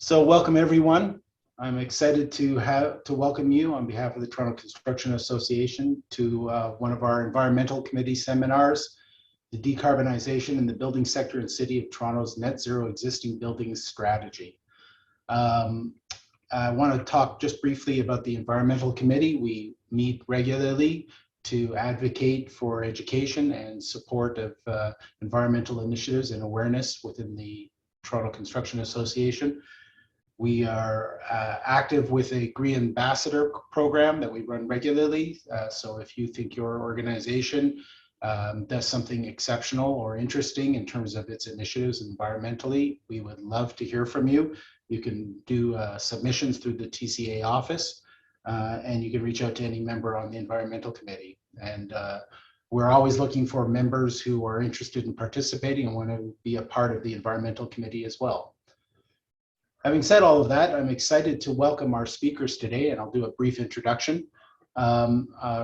So welcome everyone. I'm excited to welcome you on behalf of the Toronto Construction Association to one of our environmental committee seminars, the Decarbonization in the Building Sector and City of Toronto's Net Zero Existing Buildings Strategy. I want to talk just briefly about the environmental committee. We meet regularly to advocate for education and support of environmental initiatives and awareness within the Toronto Construction Association. We are active with a Green Ambassador program that we run regularly. So if you think your organization does something exceptional or interesting in terms of its initiatives environmentally, we would love to hear from you. You can do submissions through the TCA office, and you can reach out to any member on the environmental committee. And we're always looking for members who are interested in participating and want to be a part of the environmental committee as well. Having said all of that, I'm excited to welcome our speakers today, and I'll do a brief introduction.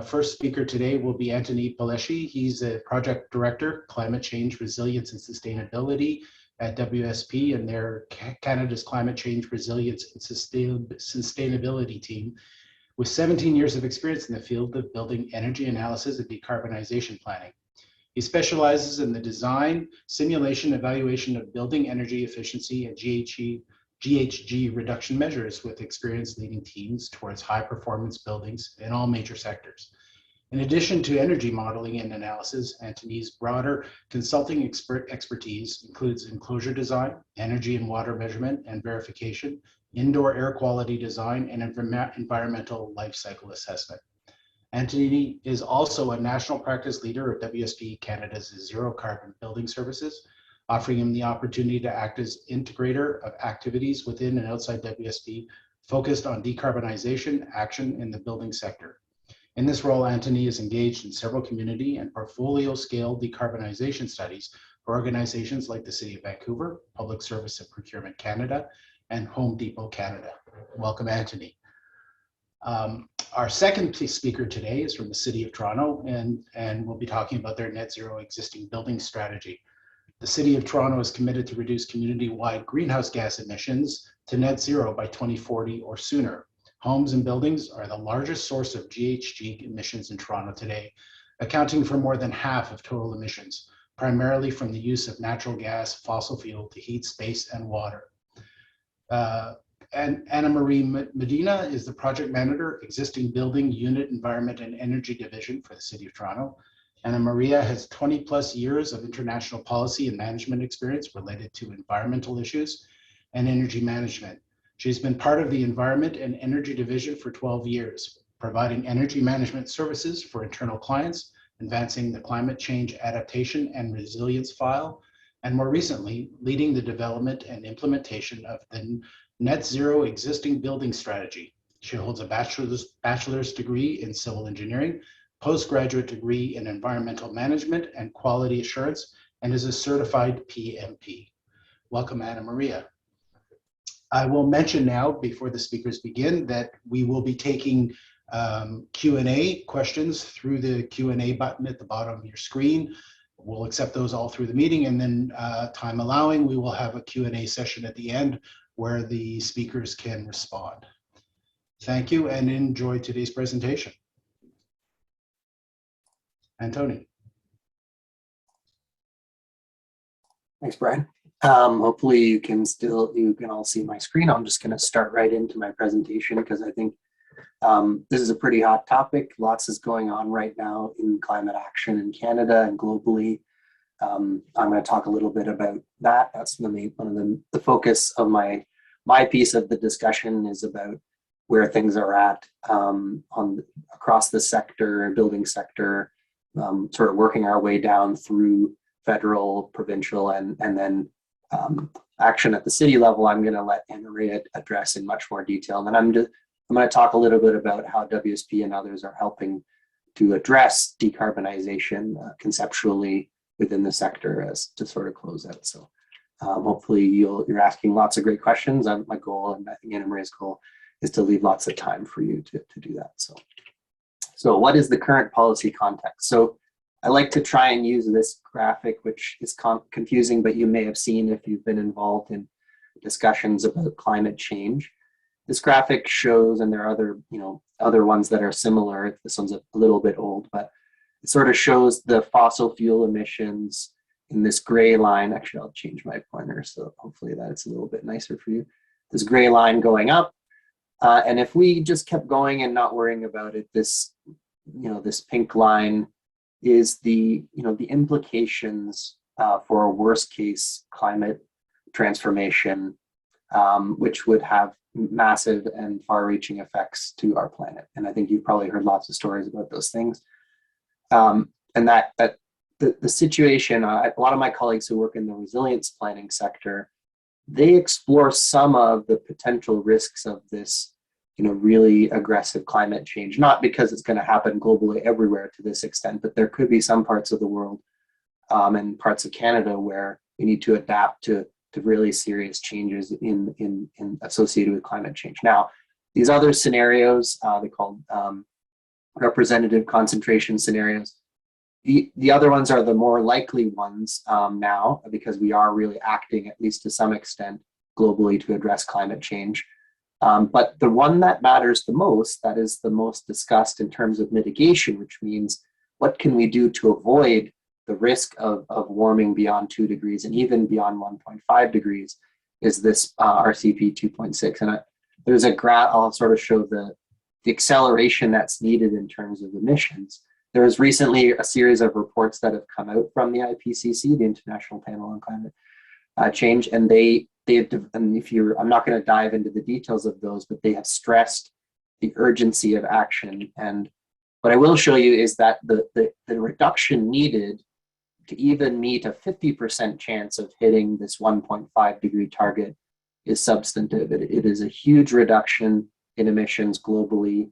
First speaker today will be Antoni Paleshi. He's a project director, climate change, resilience, and sustainability at WSP, and they're Canada's climate change, resilience, and sustainability team, with 17 years of experience in the field of building energy analysis and decarbonization planning. He specializes in the design, simulation, evaluation of building energy efficiency and GHG reduction measures, with experience leading teams towards high performance buildings in all major sectors. In addition to energy modeling and analysis, Antoni's broader consulting expertise includes enclosure design, energy and water measurement and verification, indoor air quality design, and environmental life cycle assessment. Antoni is also a national practice leader of WSP Canada's Zero Carbon Building Services, offering him the opportunity to act as integrator of activities within and outside WSP focused on decarbonization action in the building sector. In this role, Antoni is engaged in several community and portfolio scale decarbonization studies for organizations like the City of Vancouver, Public Service and Procurement Canada, and Home Depot Canada. Welcome, Antoni. Our second speaker today is from the City of Toronto, and we'll be talking about their net zero existing building strategy. The City of Toronto is committed to reduce community-wide greenhouse gas emissions to net zero by 2040 or sooner. Homes and buildings are the largest source of GHG emissions in Toronto today, accounting for more than half of total emissions, primarily from the use of natural gas, fossil fuel to heat space and water. And Anna Marie Medina is the project manager, existing building unit, environment and energy division for the City of Toronto. Anna Maria has 20 plus years of international policy and management experience related to environmental issues and energy management. She's been part of the Environment and Energy Division for 12 years, providing energy management services for internal clients, advancing the climate change adaptation and resilience file, and more recently, leading the development and implementation of the Net Zero Existing Building Strategy. She holds a bachelor's degree in civil engineering, postgraduate degree in environmental management and quality assurance, and is a certified PMP. Welcome, Anna Maria. I will mention now, before the speakers begin, that we will be taking Q&A questions through the Q&A button at the bottom of your screen. We'll accept those all through the meeting, and then time allowing, we will have a Q&A session at the end where the speakers can respond. Thank you and enjoy today's presentation. Antoni. Thanks, Brian. Hopefully you can all see my screen. I'm just going to start right into my presentation because I think this is a pretty hot topic. Lots is going on right now in climate action in Canada and globally. I'm going to talk a little bit about that. That's one of the focus of my piece of the discussion is about where things are at across the sector, building sector, sort of working our way down through federal, provincial, and then action at the city level. I'm going to let Anna Maria address in much more detail. And then I'm going to talk a little bit about how WSP and others are helping to address decarbonization conceptually within the sector as to sort of close out. So hopefully you're asking lots of great questions. My goal, and I think Anna Maria's goal, is to leave lots of time for you to do that. So what is the current policy context? So I like to try and use this graphic, which is confusing, but you may have seen if you've been involved in discussions about climate change. This graphic shows, and there are other, other ones that are similar. This one's a little bit old, but it sort of shows the fossil fuel emissions in this gray line. Actually, I'll change my pointer, so hopefully that's a little bit nicer for you. This gray line going up. And if we just kept going and not worrying about it, this, this pink line is the implications for a worst case climate transformation, which would have massive and far-reaching effects to our planet. And I think you've probably heard lots of stories about those things. And that the situation, a lot of my colleagues who work in the resilience planning sector, they explore some of the potential risks of this, really aggressive climate change, not because it's going to happen globally everywhere to this extent, but there could be some parts of the world and parts of Canada where we need to adapt to really serious changes in associated with climate change. Now, these other scenarios, they called representative concentration scenarios. The other ones are the more likely ones now, because we are really acting, at least to some extent, globally to address climate change. But the one that matters the most, that is the most discussed in terms of mitigation, which means what can we do to avoid the risk of warming beyond 2 degrees and even beyond 1.5 degrees, is this RCP 2.6. And there's a graph, I'll sort of show the acceleration that's needed in terms of emissions. There was recently a series of reports that have come out from the IPCC, the International Panel on Climate Change, and and I'm not going to dive into the details of those, but they have stressed the urgency of action. And what I will show you is that the reduction needed to even meet a 50% chance of hitting this 1.5 degree target is substantive. It is a huge reduction in emissions globally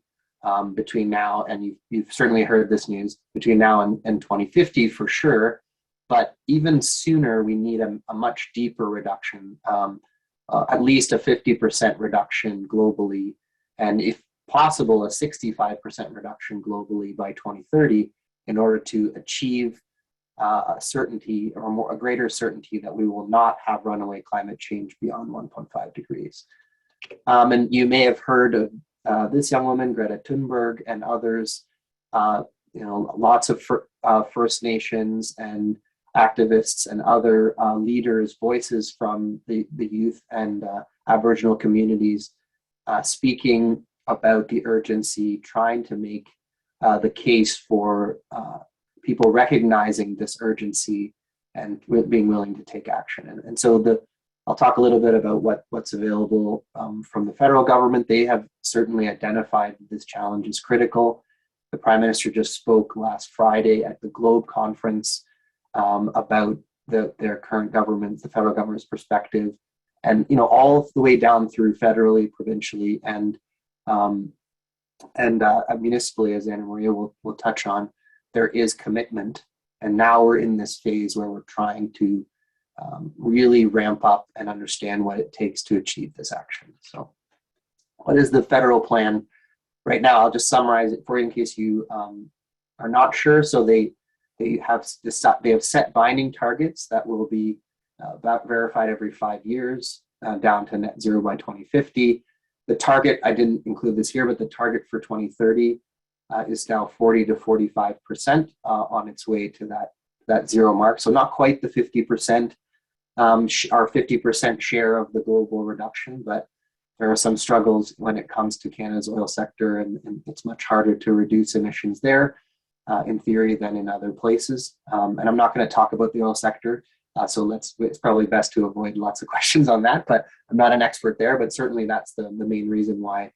between now, and you've certainly heard this news, between now and 2050 for sure. But even sooner, we need a much deeper reduction, at least a 50% reduction globally, and if possible, a 65% reduction globally by 2030 in order to achieve a certainty, or a greater certainty, that we will not have runaway climate change beyond 1.5 degrees. And you may have heard of this young woman, Greta Thunberg, and others, lots of First Nations and activists and other leaders, voices from the youth and Aboriginal communities speaking about the urgency, trying to make the case for people recognizing this urgency and being willing to take action. And so I'll talk a little bit about what's available from the federal government. They have certainly identified this challenge is critical. The Prime Minister just spoke last Friday at the Globe Conference about their current government, the federal government's perspective, and all the way down through federally, provincially, and municipally, as Anna Maria will touch on. There is commitment, and now we're in this phase where we're trying to really ramp up and understand what it takes to achieve this action. So, what is the federal plan right now? I'll just summarize it for you in case you are not sure. So they have set binding targets that will be verified every 5 years, down to net zero by 2050. The target, I didn't include this here, but the target for 2030 is now 40 to 45% on its way to that zero mark. So not quite the 50%, our 50% share of the global reduction, but there are some struggles when it comes to Canada's oil sector, and it's much harder to reduce emissions there in theory than in other places. And I'm not going to talk about the oil sector, so it's probably best to avoid lots of questions on that, but I'm not an expert there, but certainly that's the main reason why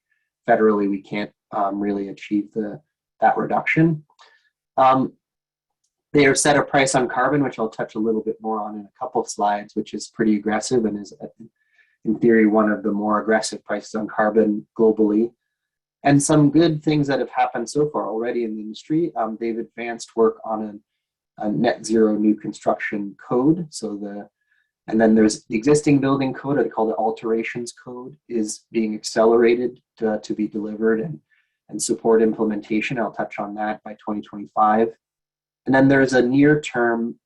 federally we can't really achieve that reduction. They have set a price on carbon, which I'll touch a little bit more on in a couple of slides, which is pretty aggressive and is, in theory, one of the more aggressive prices on carbon globally. And some good things that have happened so far already in the industry. They've advanced work on a net zero new construction code. And then there's the existing building code, or they call it alterations code, is being accelerated to be delivered and support implementation. I'll touch on that by 2025. And then there's a near-term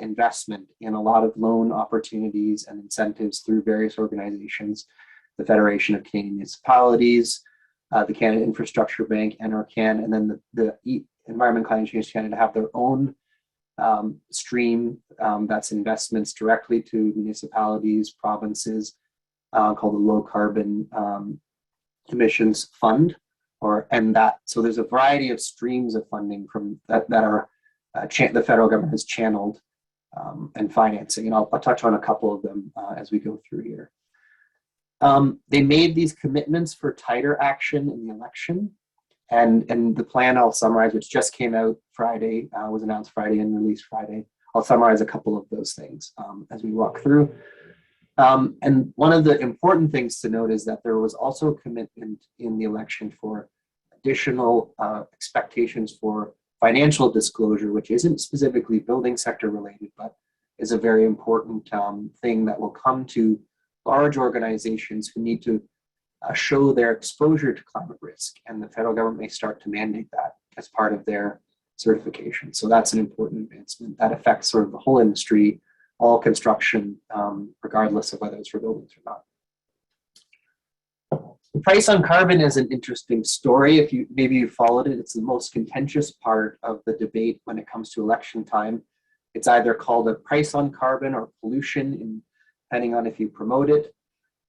investment in a lot of loan opportunities and incentives through various organizations, the Federation of Canadian Municipalities, the Canada Infrastructure Bank, NRCan, and then the Environment Climate Change Canada have their own stream that's investments directly to municipalities, provinces, called the Low Carbon Emissions Fund, so there's a variety of streams of funding from that are the federal government has channeled and financing, and I'll touch on a couple of them as we go through here. They made these commitments for tighter action in the election, and the plan I'll summarize, which just came out Friday, was announced Friday and released Friday. I'll summarize a couple of those things as we walk through. And one of the important things to note is that there was also a commitment in the election for additional expectations for financial disclosure, which isn't specifically building sector related, but is a very important thing that will come to large organizations who need to show their exposure to climate risk, and the federal government may start to mandate that as part of their certification. So that's an important advancement that affects sort of the whole industry, all construction, regardless of whether it's for buildings or not. The price on carbon is an interesting story. If maybe you followed it, it's the most contentious part of the debate when it comes to election time. It's either called a price on carbon or pollution, depending on if you promote it.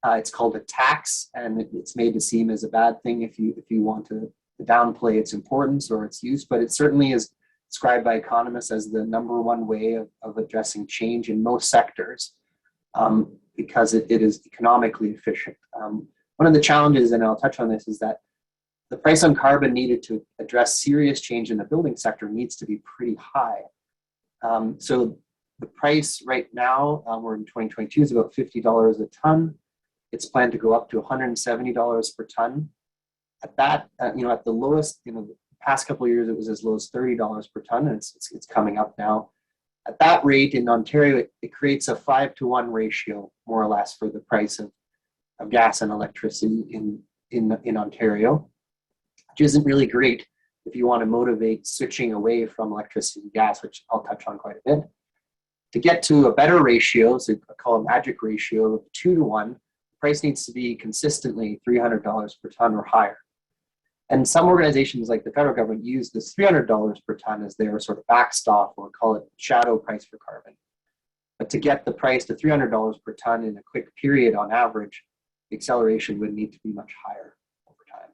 It's called a tax, and it's made to seem as a bad thing if you want to downplay its importance or its use, but it certainly is described by economists as the number one way of addressing change in most sectors because it is economically efficient. One of the challenges, and I'll touch on this, is that the price on carbon needed to address serious change in the building sector needs to be pretty high. So the price right now, we're in 2022, is about $50 a ton. It's planned to go up to $170 per ton. At that, at the lowest, the past couple of years, it was as low as $30 per ton, and it's coming up now. At that rate in Ontario, it creates a 5-to-1 ratio, more or less, for the price of gas and electricity in Ontario, which isn't really great if you want to motivate switching away from electricity and gas, which I'll touch on quite a bit. To get to a better ratio, so I call a magic ratio of 2-to-1, price needs to be consistently $300 per ton or higher. And some organizations like the federal government use this $300 per ton as their sort of backstop, or call it shadow price for carbon. But to get the price to $300 per ton in a quick period on average, the acceleration would need to be much higher over time.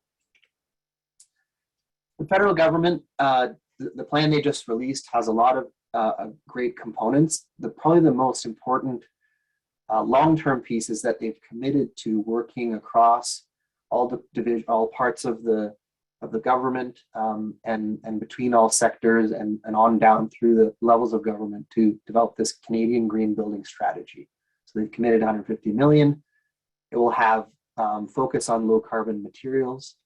The federal government, the plan they just released has a lot of great components. Probably the most important long-term piece is that they've committed to working across all parts of the government and between all sectors and on down through the levels of government to develop this Canadian Green Building Strategy. So they've committed $150 million. It will have focus on low carbon materials,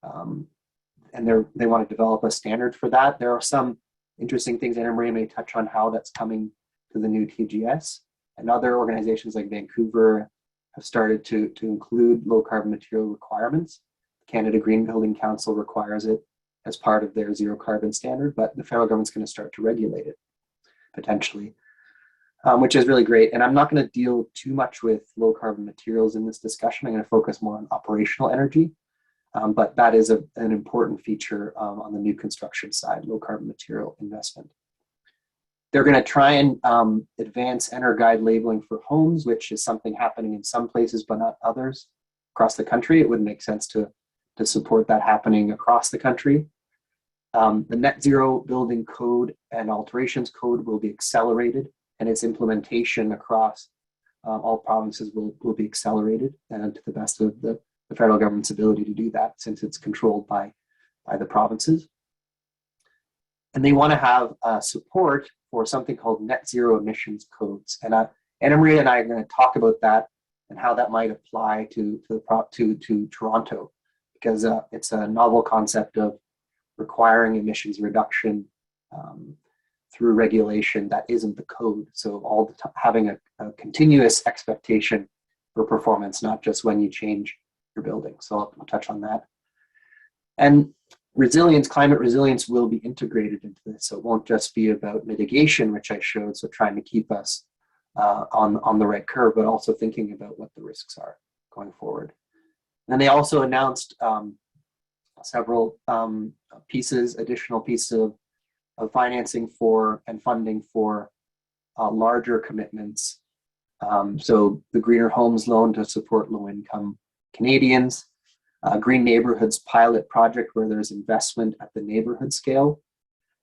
and they want to develop a standard for that. There are some interesting things, Anna Maria may touch on how that's coming to the new TGS. And other organizations like Vancouver have started to include low carbon material requirements. Canada Green Building Council requires it as part of their zero carbon standard, but the federal government's going to start to regulate it potentially, which is really great. And I'm not going to deal too much with low carbon materials in this discussion. I'm going to focus more on operational energy, but that is an important feature on the new construction side, low carbon material investment. They're going to try and advance EnerGuide labeling for homes, which is something happening in some places but not others across the country. It would make sense to support that happening across the country. The Net Zero Building Code and Alterations Code will be accelerated, and its implementation across all provinces will be accelerated, and to the best of the federal government's ability to do that, since it's controlled by the provinces. And they want to have support for something called net zero emissions codes. And Anna Maria and I are going to talk about that and how that might apply to Toronto, because it's a novel concept of requiring emissions reduction through regulation that isn't the code. So all the time having a continuous expectation for performance, not just when you change your building. So I'll touch on that. And climate resilience will be integrated into this. So it won't just be about mitigation, which I showed, so trying to keep us on the right curve, but also thinking about what the risks are going forward. And they also announced several additional pieces of financing for and funding for larger commitments. So the Greener Homes Loan to support low-income Canadians, Green Neighborhoods pilot project where there's investment at the neighborhood scale,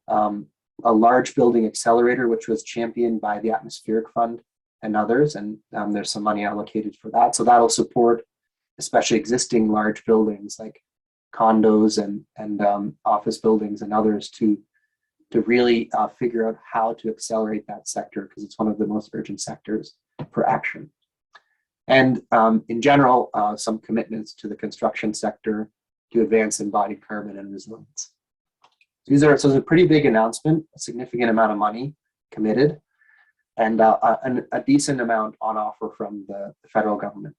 a large building accelerator, which was championed by the Atmospheric Fund and others, and there's some money allocated for that. So that'll support especially existing large buildings like condos and office buildings and others to really figure out how to accelerate that sector, because it's one of the most urgent sectors for action. And in general, some commitments to the construction sector to advance embodied carbon and resilience. So it's a pretty big announcement, a significant amount of money committed, and a decent amount on offer from the federal government.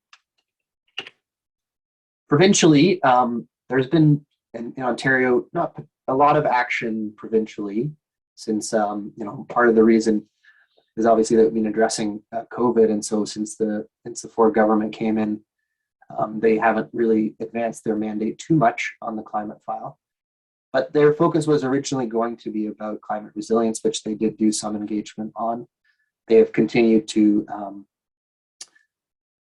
Provincially, there's been in Ontario not a lot of action provincially since part of the reason is obviously that we've been addressing COVID, and so since the Ford government came in, they haven't really advanced their mandate too much on the climate file. But their focus was originally going to be about climate resilience, which they did do some engagement on. They have continued to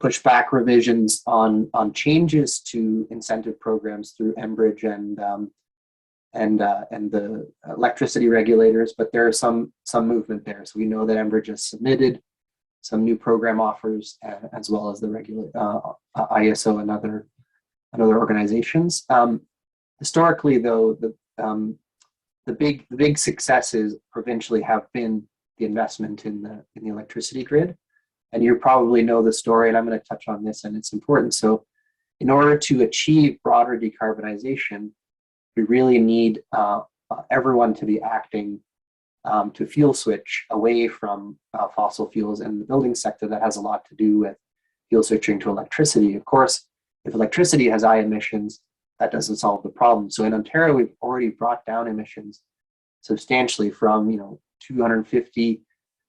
push back revisions on changes to incentive programs through Enbridge and the electricity regulators, but there is some movement there. So we know that Enbridge has submitted some new program offers, as well as the ISO and other organizations. Historically, though, the big successes provincially have been the investment in the electricity grid, and you probably know the story. And I'm going to touch on this, and it's important. So, in order to achieve broader decarbonization, we really need everyone to be acting to fuel switch away from fossil fuels in the building sector. That has a lot to do with fuel switching to electricity. Of course, if electricity has high emissions, that doesn't solve the problem. So in Ontario, we've already brought down emissions substantially from 250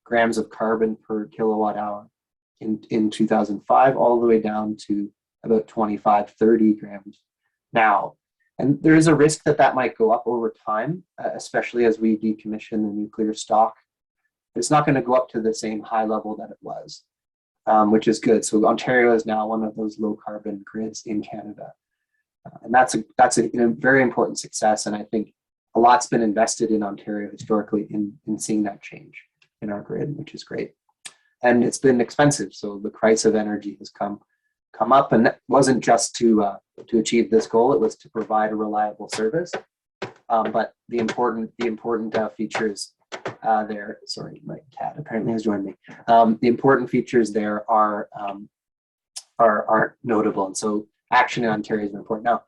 grams of carbon per kilowatt hour in 2005 all the way down to about 25, 30 grams now. And there is a risk that might go up over time, especially as we decommission the nuclear stock. It's not going to go up to the same high level that it was, which is good. So Ontario is now one of those low carbon grids in Canada. And that's a very important success. And I think a lot's been invested in Ontario historically in seeing that change in our grid, which is great. And it's been expensive. So the price of energy has come up, and that wasn't just to achieve this goal. It was to provide a reliable service. But the important features there. Sorry, my cat apparently has joined me. The important features there are notable, and so action in Ontario is important. Now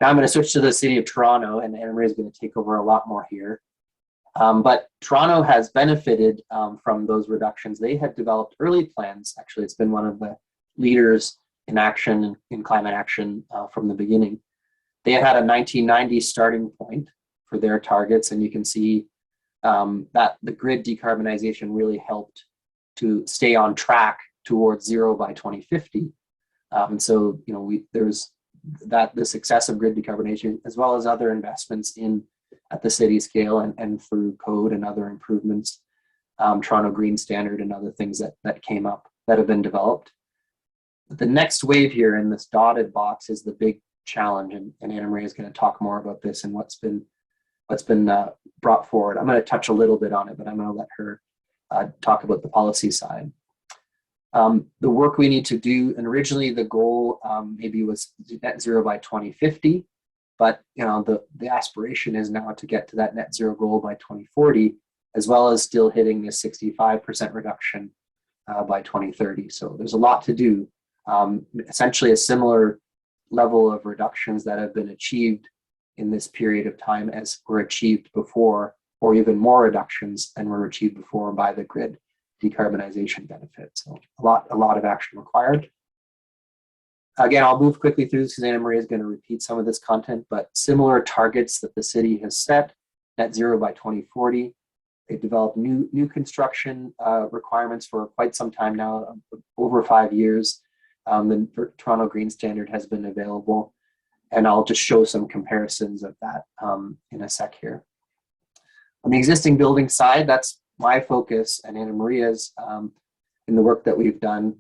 I'm going to switch to the city of Toronto, and Anna Marie is going to take over a lot more here. But Toronto has benefited from those reductions. They had developed early plans. Actually, it's been one of the leaders in action, in climate action from the beginning. They had a 1990 starting point for their targets, and you can see that the grid decarbonization really helped to stay on track towards zero by 2050. And so, there's the success of grid decarbonization, as well as other investments at the city scale and through code and other improvements, Toronto Green Standard and other things that came up that have been developed. The next wave here in this dotted box is the big challenge, and Anna Marie is going to talk more about this and what's been brought forward. I'm going to touch a little bit on it, but I'm going to let her talk about the policy side. The work we need to do, and originally the goal maybe was net zero by 2050, but the aspiration is now to get to that net zero goal by 2040, as well as still hitting this 65% reduction by 2030. So there's a lot to do. Essentially a similar level of reductions that have been achieved in this period of time as were achieved before, or even more reductions than were achieved before by the grid decarbonization benefit. So a lot of action required. Again, I'll move quickly through this because Anna Maria is going to repeat some of this content, but similar targets that the city has set, net zero by 2040. They've developed new construction requirements for quite some time now, over 5 years. The Toronto Green Standard has been available, and I'll just show some comparisons of that in a sec here. On the existing building side, that's my focus and Anna Maria's in the work that we've done.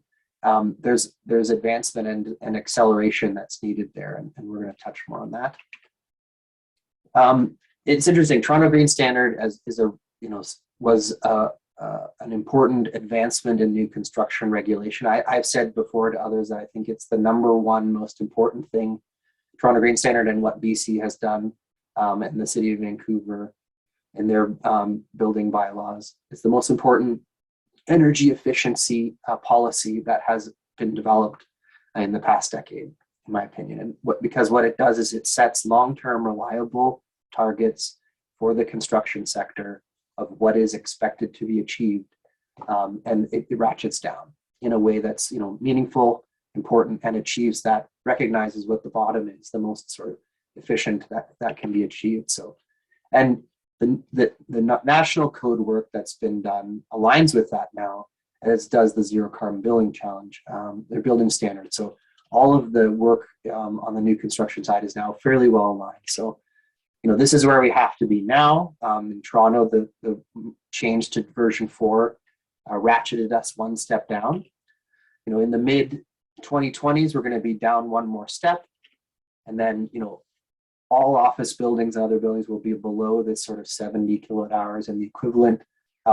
There's advancement and acceleration that's needed there, and we're going to touch more on that. It's interesting. Toronto Green Standard was an important advancement in new construction regulation. I've said before to others that I think it's the #1 most important thing, Toronto Green Standard and what BC has done in the city of Vancouver and their building bylaws. It's the most important energy efficiency policy that has been developed in the past decade, in my opinion. And because what it does is it sets long-term reliable targets for the construction sector of what is expected to be achieved, and it ratchets down in a way that's meaningful, important, and achieves that, recognizes what the bottom is, the most sort of efficient that can be achieved. So, and the national code work that's been done aligns with that now, as does the Zero Carbon Building Challenge, their building standards. So all of the work on the new construction side is now fairly well aligned. So, this is where we have to be now. In Toronto, the change to version 4 ratcheted us one step down. In the mid 2020s, we're going to be down one more step. And then, all office buildings and other buildings will be below this sort of 70 kilowatt hours, and the equivalent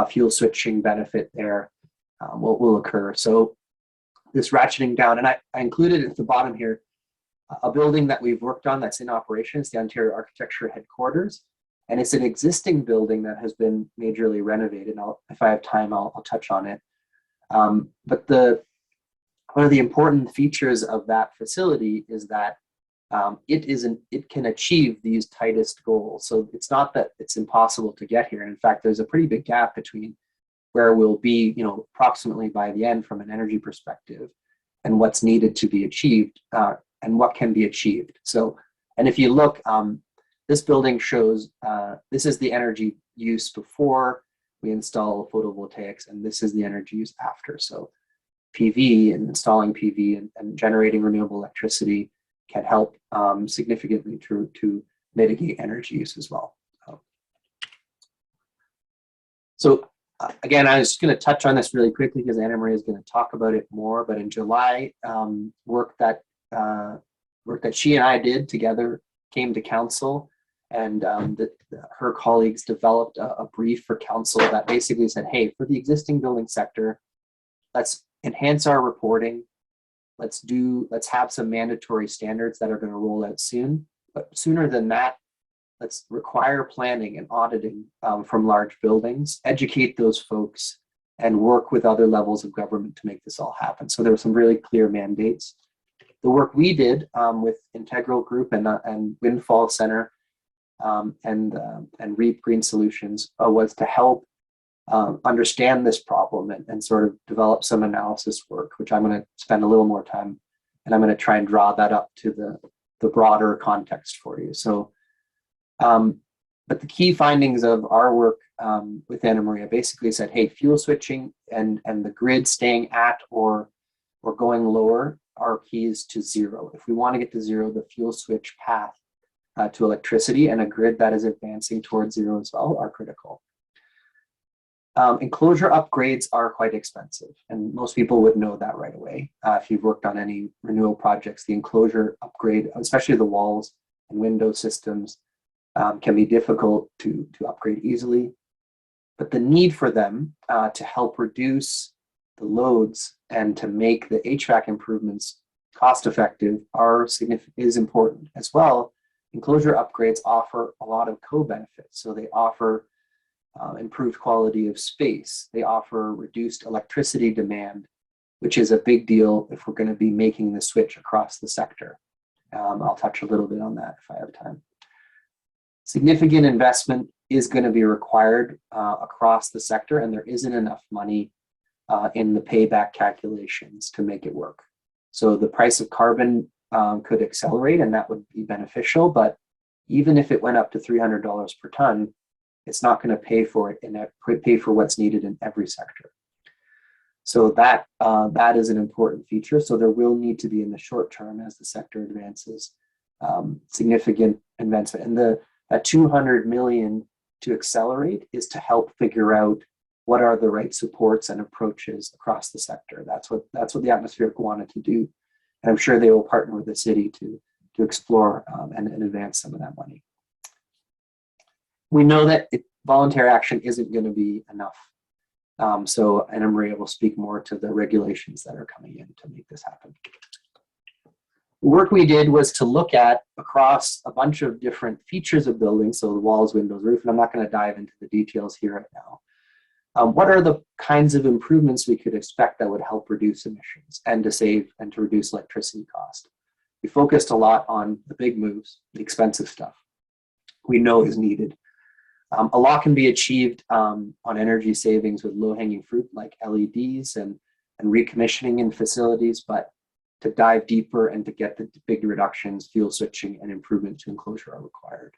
fuel switching benefit there will occur. So this ratcheting down, and I included at the bottom here, a building that we've worked on that's in operation. It's the Ontario Architecture Headquarters, and it's an existing building that has been majorly renovated. If I have time, I'll touch on it. But one of the important features of that facility is that it can achieve these tightest goals. So it's not that it's impossible to get here. In fact, there's a pretty big gap between where we'll be, approximately by the end from an energy perspective, and what's needed to be achieved. And what can be achieved. So, and if you look, this building shows, this is the energy use before we install photovoltaics, and this is the energy use after. So PV and installing PV and generating renewable electricity can help significantly to mitigate energy use as well. So again, I was just going to touch on this really quickly because Anna Maria is going to talk about it more, but in July, work that she and I did together came to council, and her colleagues developed a brief for council that basically said, hey, for the existing building sector, let's enhance our reporting. Let's have some mandatory standards that are going to roll out soon. But sooner than that, let's require planning and auditing from large buildings, educate those folks, and work with other levels of government to make this all happen. So there were some really clear mandates. The work we did with Integral Group and Windfall Center and REAP Green Solutions was to help understand this problem and sort of develop some analysis work, which I'm going to spend a little more time, and I'm going to try and draw that up to the broader context for you. So, but the key findings of our work with Anna Maria basically said, hey, fuel switching and the grid staying at or going lower are keys to zero. If we want to get to zero, the fuel switch path to electricity and a grid that is advancing towards zero as well are critical. Enclosure upgrades are quite expensive, and most people would know that right away. If you've worked on any renewal projects, the enclosure upgrade, especially the walls and window systems, can be difficult to upgrade easily. But the need for them to help reduce the loads and to make the HVAC improvements cost effective is important as well. Enclosure upgrades offer a lot of co-benefits. So they offer improved quality of space. They offer reduced electricity demand, which is a big deal if we're going to be making the switch across the sector. I'll touch a little bit on that if I have time. Significant investment is going to be required across the sector, and there isn't enough money in the payback calculations to make it work. So the price of carbon could accelerate, and that would be beneficial. But even if it went up to $300 per ton, it's not going to pay for it and pay for what's needed in every sector. So that is an important feature. So there will need to be, in the short term, as the sector advances, significant investment. And that 200 million to accelerate is to help figure out what are the right supports and approaches across the sector. That's what the Atmospheric wanted to do, and I'm sure they will partner with the city to explore and advance some of that money. We know that voluntary action isn't going to be enough. So Anna Maria will speak more to the regulations that are coming in to make this happen. The work we did was to look at across a bunch of different features of buildings, so the walls, windows, roof, and I'm not going to dive into the details here right now. What are the kinds of improvements we could expect that would help reduce emissions and to save and to reduce electricity cost? We focused a lot on the big moves, the expensive stuff we know is needed. A lot can be achieved on energy savings with low-hanging fruit like LEDs and recommissioning in facilities, but to dive deeper and to get the big reductions, fuel switching and improvement to enclosure are required.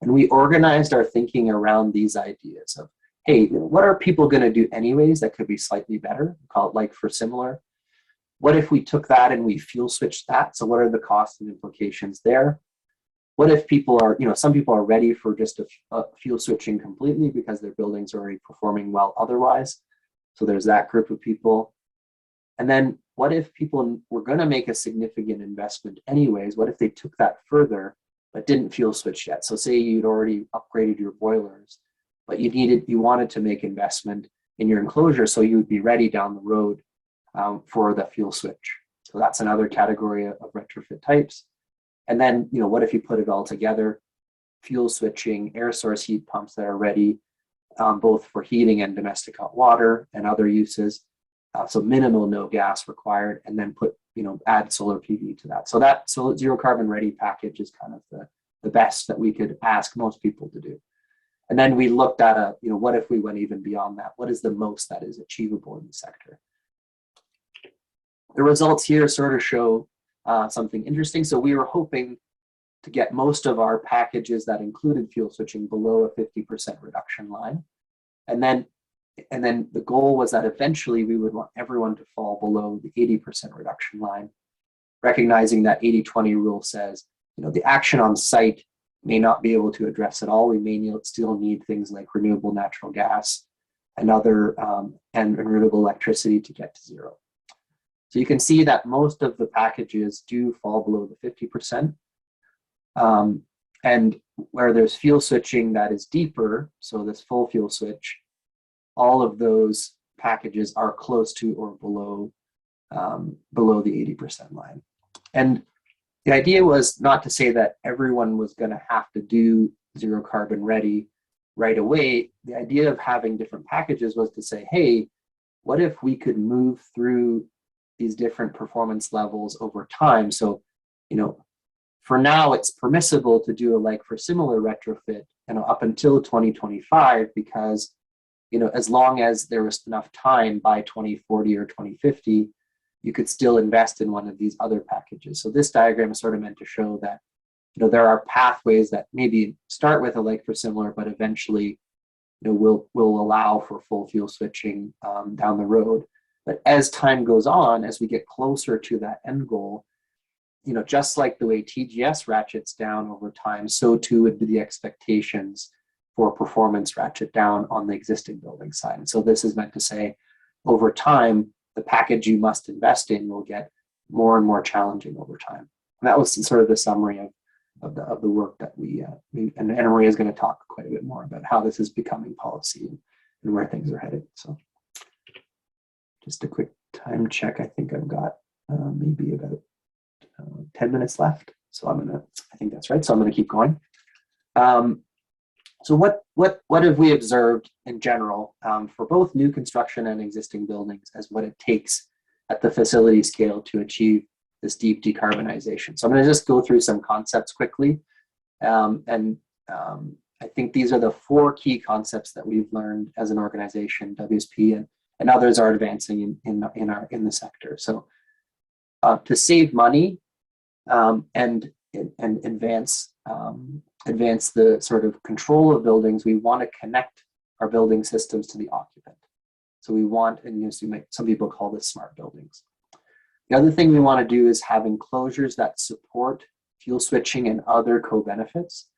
And we organized our thinking around these ideas of, hey, what are people going to do anyways that could be slightly better? We call it like for similar. What if we took that and we fuel switched that? So what are the costs and implications there? What if people are, some people are ready for just a fuel switching completely because their buildings are already performing well otherwise? So there's that group of people. And then what if people were going to make a significant investment anyways? What if they took that further but didn't fuel switch yet? So say you'd already upgraded your boilers, but you wanted to make investment in your enclosure so you would be ready down the road for the fuel switch. So that's another category of retrofit types. And then, what if you put it all together? Fuel switching, air source heat pumps that are ready both for heating and domestic hot water and other uses. So minimal, no gas required, and then add solar PV to that. So zero carbon ready package is kind of the best that we could ask most people to do. And then we looked at what if we went even beyond that? What is the most that is achievable in the sector? The results here sort of show something interesting. So we were hoping to get most of our packages that included fuel switching below a 50% reduction line. And then the goal was that eventually we would want everyone to fall below the 80% reduction line, recognizing that 80-20 rule says, the action on site may not be able to address it all. We may still need things like renewable natural gas and other and renewable electricity to get to zero. So you can see that most of the packages do fall below the 50%. And where there's fuel switching that is deeper, so this full fuel switch, all of those packages are close to or below the 80% line. And the idea was not to say that everyone was going to have to do zero carbon ready right away. The idea of having different packages was to say, hey, what if we could move through these different performance levels over time? So, for now it's permissible to do a like for similar retrofit, up until 2025, because, as long as there was enough time by 2040 or 2050, you could still invest in one of these other packages. So this diagram is sort of meant to show that, there are pathways that maybe start with a like for similar, but eventually, will allow for full fuel switching down the road. But as time goes on, as we get closer to that end goal, just like the way TGS ratchets down over time, so too would be the expectations for performance ratchet down on the existing building side. And so this is meant to say, over time, the package you must invest in will get more and more challenging over time. And that was sort of the summary of the work that we and Anna Maria is going to talk quite a bit more about how this is becoming policy and where things are headed. So just a quick time check. I think I've got maybe about 10 minutes left. So I think that's right. So I'm going to keep going. So what have we observed in general for both new construction and existing buildings as what it takes at the facility scale to achieve this deep decarbonization? So I'm going to just go through some concepts quickly. I think these are the 4 key concepts that we've learned as an organization, WSP, and others are advancing in the sector. So To save money and advance the sort of control of buildings, we want to connect our building systems to the occupant. So we want, and some people call this smart buildings. The other thing we want to do is have enclosures that support fuel switching and other co-benefits.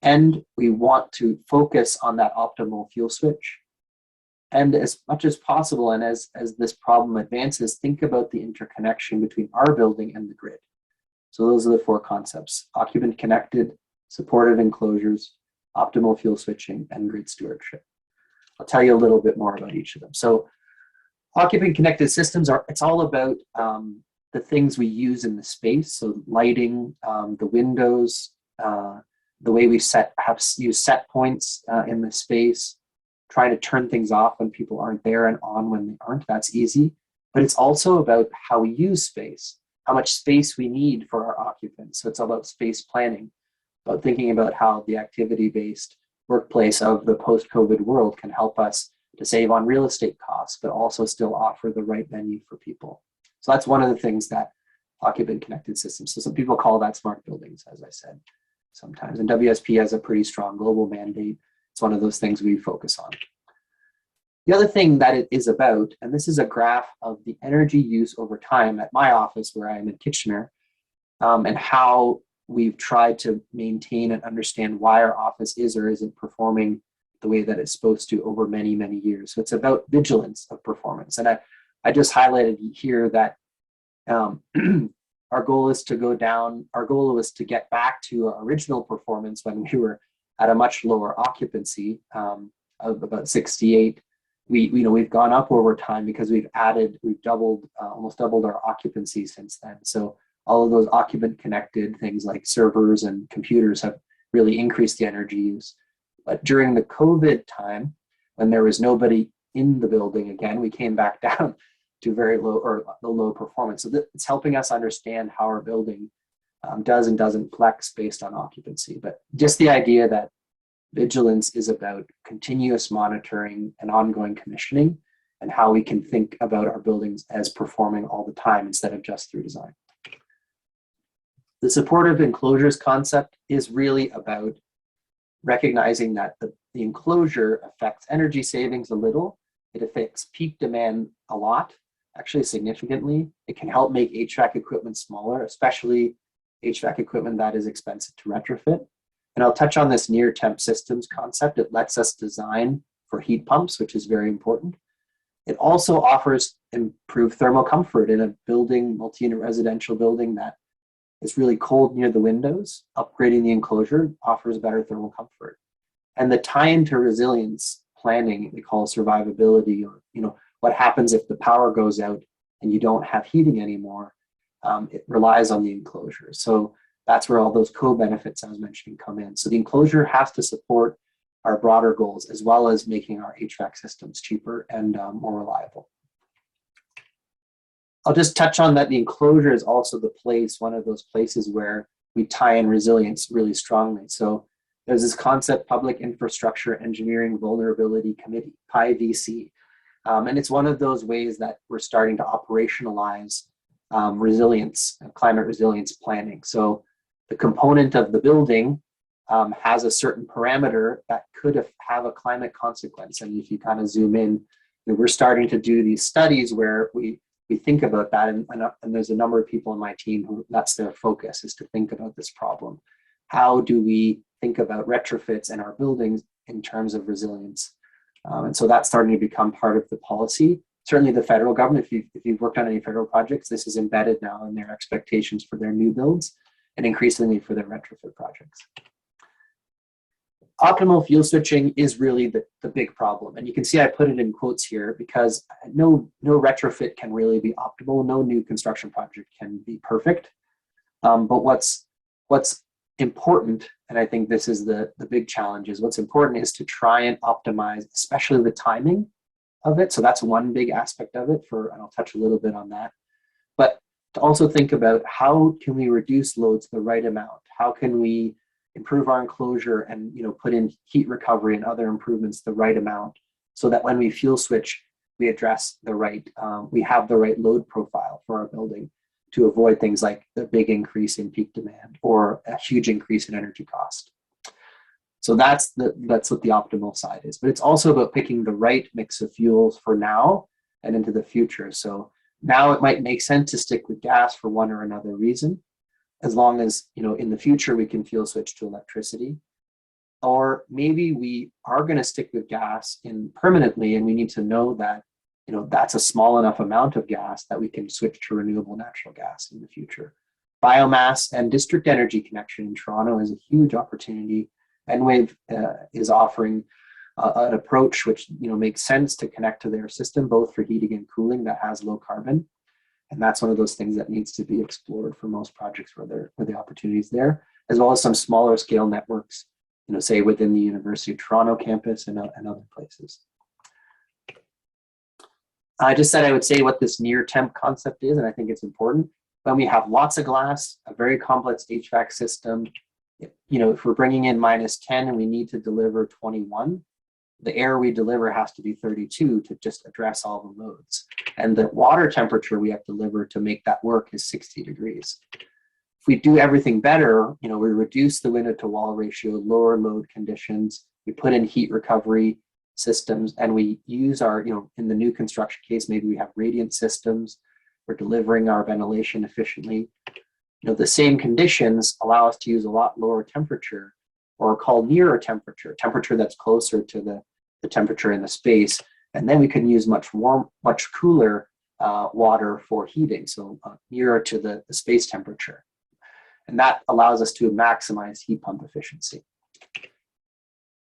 And we want to focus on that optimal fuel switch. And as much as possible, and as this problem advances, think about the interconnection between our building and the grid. So those are the four concepts: occupant connected, supportive enclosures, optimal fuel switching, and grid stewardship. I'll tell you a little bit more about each of them. So occupant connected systems it's all about the things we use in the space. So lighting, the windows, the way we use set points in the space, trying to turn things off when people aren't there and on when they aren't. That's easy. But it's also about how we use space, how much space we need for our occupants. So it's all about space planning, about thinking about how the activity-based workplace of the post-COVID world can help us to save on real estate costs, but also still offer the right venue for people. So that's one of the things that occupant connected systems. So some people call that smart buildings, as I said sometimes. And WSP has a pretty strong global mandate. It's one of those things we focus on. The other thing that it is about, and this is a graph of the energy use over time at my office where I'm in Kitchener, and how we've tried to maintain and understand why our office is or isn't performing the way that it's supposed to over many, many years. So it's about vigilance of performance. And I just highlighted here that our goal is to go down, our goal was to get back to our original performance when we were at a much lower occupancy of about 68. We've gone up over time because we've doubled, almost doubled our occupancy since then. So all of those occupant connected things like servers and computers have really increased the energy use. But during the COVID time, when there was nobody in the building, again, we came back down to very low or the low performance. So it's helping us understand how our building does and doesn't flex based on occupancy. But just the idea that vigilance is about continuous monitoring and ongoing commissioning, and how we can think about our buildings as performing all the time instead of just through design. The supportive enclosures concept is really about recognizing that the enclosure affects energy savings a little. It affects peak demand a lot, actually significantly. It can help make HVAC equipment smaller, especially HVAC equipment that is expensive to retrofit. And I'll touch on this near temp systems concept. It lets us design for heat pumps, which is very important. It also offers improved thermal comfort in a building, multi-unit residential building that is really cold near the windows. Upgrading the enclosure offers better thermal comfort. And the tie-in to resilience planning, we call survivability, or what happens if the power goes out and you don't have heating anymore. It relies on the enclosure. So that's where all those co-benefits I was mentioning come in. So the enclosure has to support our broader goals, as well as making our HVAC systems cheaper and more reliable. I'll just touch on that the enclosure is also one of those places where we tie in resilience really strongly. So there's this concept, Public Infrastructure Engineering Vulnerability Committee, PIVC. And it's one of those ways that we're starting to operationalize resilience, climate resilience planning. So the component of the building has a certain parameter that could have a climate consequence. And if you kind of zoom in, we're starting to do these studies where we think about that, and there's a number of people on my team who that's their focus, is to think about this problem. How do we think about retrofits in our buildings in terms of resilience? And so that's starting to become part of the policy. Certainly the federal government, if you've worked on any federal projects, this is embedded now in their expectations for their new builds and increasingly for their retrofit projects. Optimal fuel switching is really the big problem. And you can see I put it in quotes here because no retrofit can really be optimal. No new construction project can be perfect. But what's important, and I think this is the big challenge, is what's important is to try and optimize, especially the timing of it. So that's one big aspect of it, and I'll touch a little bit on that. But to also think about how can we reduce loads the right amount? How can we improve our enclosure and put in heat recovery and other improvements the right amount, so that when we fuel switch, we address we have the right load profile for our building. to avoid things like the big increase in peak demand or a huge increase in energy cost. So that's what the optimal side is. But it's also about picking the right mix of fuels for now and into the future. So now it might make sense to stick with gas for one or another reason, as long as, in the future we can fuel switch to electricity. Or maybe we are going to stick with gas permanently, and we need to know that, that's a small enough amount of gas that we can switch to renewable natural gas in the future. Biomass and district energy connection in Toronto is a huge opportunity. Enwave is offering an approach which makes sense to connect to their system, both for heating and cooling, that has low carbon. And that's one of those things that needs to be explored for most projects where the opportunity is there, as well as some smaller scale networks, say within the University of Toronto campus and other places. I just said I would say what this near temp concept is, and I think it's important. When we have lots of glass, a very complex HVAC system, if we're bringing in -10 and we need to deliver 21, the air we deliver has to be 32 to just address all the loads. And the water temperature we have to deliver to make that work is 60 degrees. If we do everything better, we reduce the window to wall ratio, lower load conditions, we put in heat recovery systems, and we use our, in the new construction case, maybe we have radiant systems, we're delivering our ventilation efficiently. The same conditions allow us to use a lot lower temperature, or called nearer temperature that's closer to the temperature in the space. And then we can use much cooler water for heating, so nearer to the space temperature. And that allows us to maximize heat pump efficiency.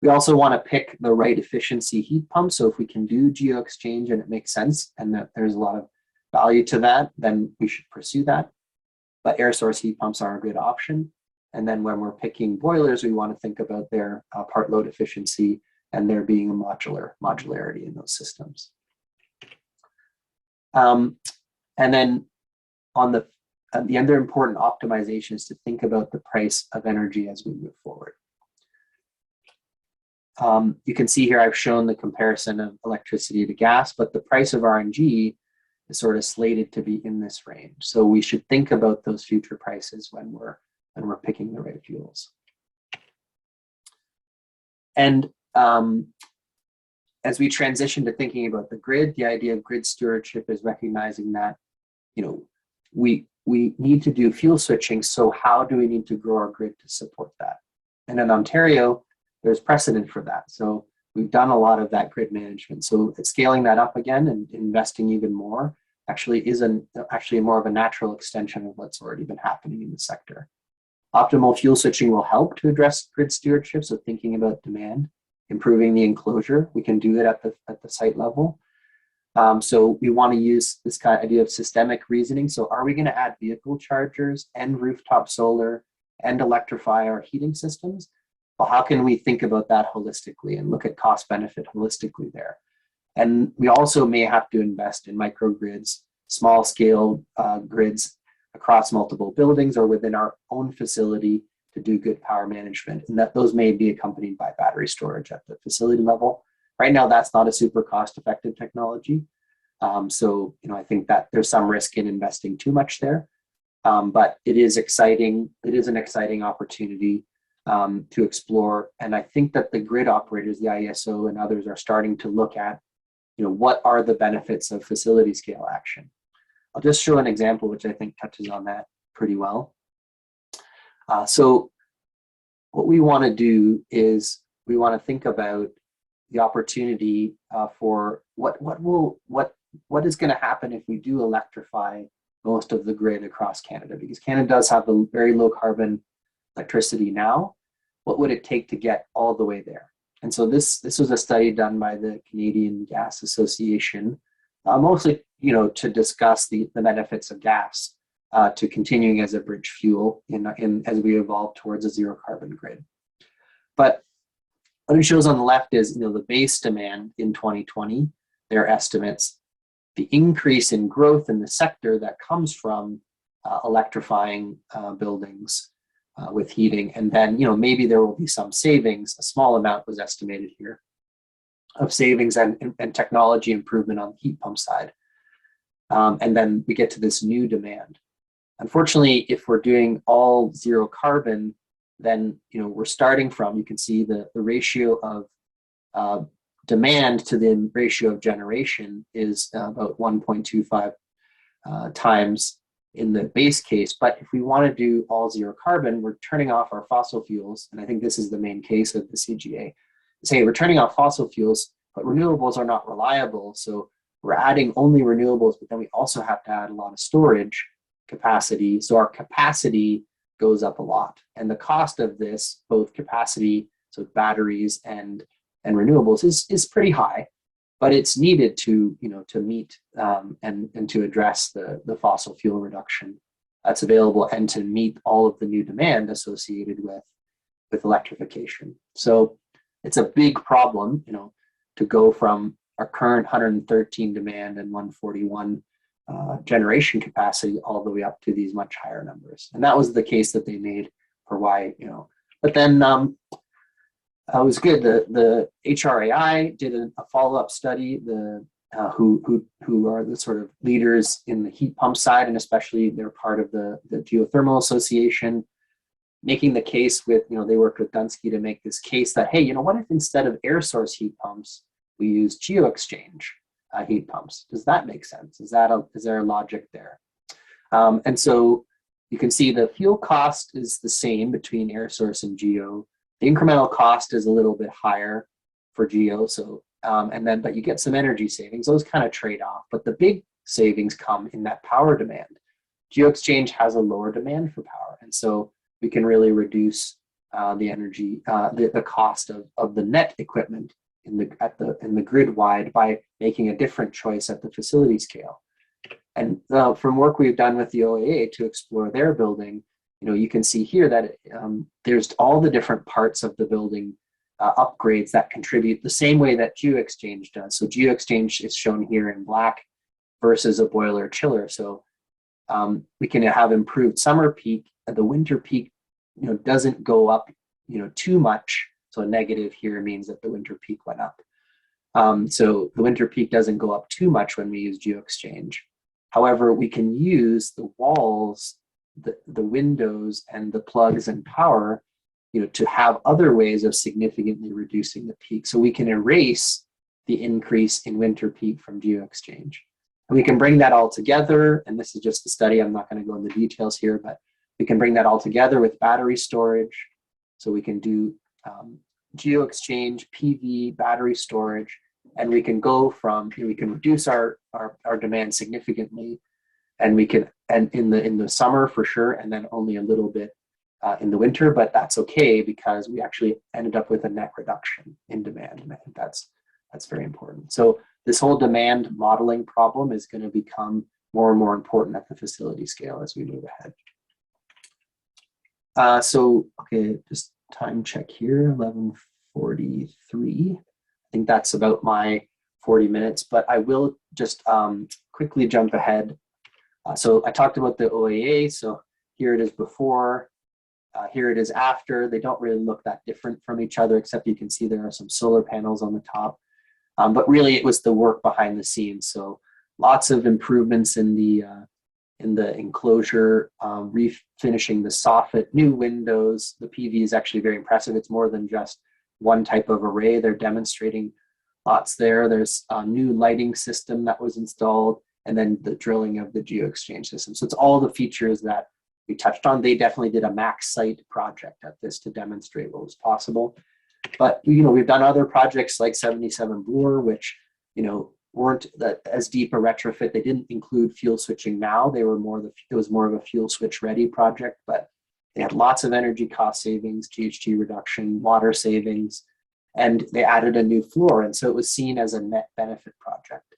We also want to pick the right efficiency heat pump. So if we can do geo-exchange and it makes sense and that there's a lot of value to that, then we should pursue that. But air source heat pumps are a good option. And then when we're picking boilers, we want to think about their part load efficiency and there being a modularity in those systems. And then on the other important optimization is to think about the price of energy as we move forward. You can see here I've shown the comparison of electricity to gas, but the price of RNG is sort of slated to be in this range. So we should think about those future prices when we're picking the right fuels. And as we transition to thinking about the grid, the idea of grid stewardship is recognizing that, we need to do fuel switching. So how do we need to grow our grid to support that? And in Ontario, there's precedent for that. So we've done a lot of that grid management. So scaling that up again and investing even more actually is more of a natural extension of what's already been happening in the sector. Optimal fuel switching will help to address grid stewardship. So thinking about demand, improving the enclosure, we can do it at the site level. So we want to use this kind of idea of systemic reasoning. So are we going to add vehicle chargers and rooftop solar and electrify our heating systems? Well, how can we think about that holistically and look at cost benefit holistically there? And we also may have to invest in microgrids, small scale grids across multiple buildings or within our own facility to do good power management. And that those may be accompanied by battery storage at the facility level. Right now, that's not a super cost-effective technology. So, I think that there's some risk in investing too much there. But it is exciting. It is an exciting opportunity to explore. And I think that the grid operators, the IESO and others are starting to look at, what are the benefits of facility scale action? I'll just show an example, which I think touches on that pretty well. So what we want to do is we want to think about the opportunity for what is going to happen if we do electrify most of the grid across Canada, because Canada does have a very low carbon electricity now. What would it take to get all the way there? And so this was a study done by the Canadian Gas Association, mostly to discuss the benefits of gas to continuing as a bridge fuel as we evolve towards a zero carbon grid. But what it shows on the left is the base demand in 2020, their estimates, the increase in growth in the sector that comes from electrifying buildings with heating, and then maybe there will be some savings. A small amount was estimated here of savings and technology improvement on the heat pump side, and then we get to this new demand. Unfortunately, if we're doing all zero carbon, then we're starting from, you can see the ratio of demand to the ratio of generation is about 1.25 times in the base case. But if we want to do all zero carbon, we're turning off our fossil fuels. And I think this is the main case of the CGA. Say we're turning off fossil fuels, but renewables are not reliable. So we're adding only renewables, but then we also have to add a lot of storage capacity. So our capacity goes up a lot. And the cost of this, both capacity, so batteries and renewables, is pretty high, but it's needed to meet and to address the fossil fuel reduction that's available and to meet all of the new demand associated with electrification. So it's a big problem, to go from our current 113 demand and 141 generation capacity all the way up to these much higher numbers. And that was the case that they made for why, but then it was good. The HRAI did a follow-up study, who are the sort of leaders in the heat pump side, and especially they're part of the Geothermal Association, making the case with, they worked with Dunsky to make this case that, hey, what if instead of air source heat pumps, we use geo-exchange heat pumps? Does that make sense? Is there a logic there? And so you can see the fuel cost is the same between air source and geo. The incremental cost is a little bit higher for geo. So, but you get some energy savings. Those kind of trade off, but the big savings come in that power demand. Geo-exchange has a lower demand for power. And so we can really reduce the energy, the cost of the net equipment in the grid wide by making a different choice at the facility scale. And from work we've done with the OAA to explore their building, you can see here that there's all the different parts of the building upgrades that contribute the same way that geo-exchange does. So geo-exchange is shown here in black versus a boiler chiller. So we can have improved summer peak. The winter peak, doesn't go up, too much. So a negative here means that the winter peak went up. So the winter peak doesn't go up too much when we use geo-exchange. However, we can use the walls, the windows, and the plugs and power, to have other ways of significantly reducing the peak. So we can erase the increase in winter peak from geo-exchange. And we can bring that all together. And this is just a study. I'm not going to go into details here, but we can bring that all together with battery storage. So we can do geo-exchange, PV, battery storage, and we can go from, we can reduce our demand significantly, and we can, and in the summer for sure, and then only a little bit in the winter, but that's okay because we actually ended up with a net reduction in demand, and I think that's very important. So this whole demand modeling problem is going to become more and more important at the facility scale as we move ahead. So, okay, just time check here, 11:43. I think that's about my 40 minutes, but I will just quickly jump ahead. So I talked about the OAA. So here it is before, here it is after. They don't really look that different from each other, except you can see there are some solar panels on the top. But really it was the work behind the scenes. So lots of improvements in the enclosure, refinishing the soffit, new windows. The PV is actually very impressive. It's more than just one type of array. They're demonstrating lots there. There's a new lighting system that was installed, and then the drilling of the geo-exchange system. So it's all the features that we touched on. They definitely did a max site project at this to demonstrate what was possible. But we've done other projects like 77 Bloor, which weren't as deep a retrofit. They didn't include fuel switching now. They were it was more of a fuel switch ready project, but they had lots of energy cost savings, GHG reduction, water savings, and they added a new floor. And so it was seen as a net benefit project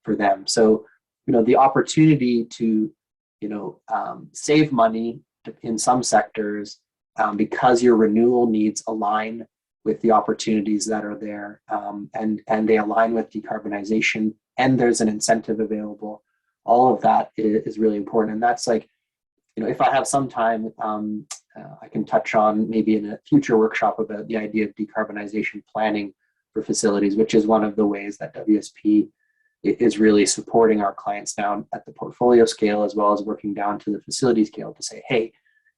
for them. So, the opportunity to, save money in some sectors because your renewal needs align with the opportunities that are there, and they align with decarbonization, and there's an incentive available. All of that is really important. And that's like, if I have some time, I can touch on maybe in a future workshop about the idea of decarbonization planning for facilities, which is one of the ways that WSP is really supporting our clients down at the portfolio scale, as well as working down to the facility scale to say, hey,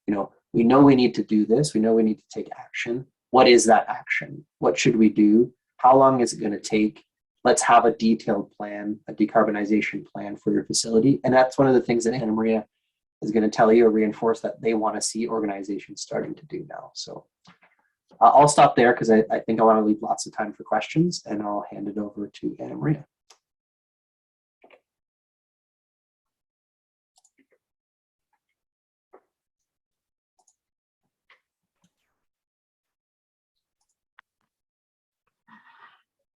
we know we need to do this. We know we need to take action. What is that action? What should we do? How long is it going to take? Let's have a detailed plan, a decarbonization plan for your facility. And that's one of the things that Anna Maria is going to tell you or reinforce that they want to see organizations starting to do now. So I'll stop there because I think I want to leave lots of time for questions, and I'll hand it over to Anna Maria.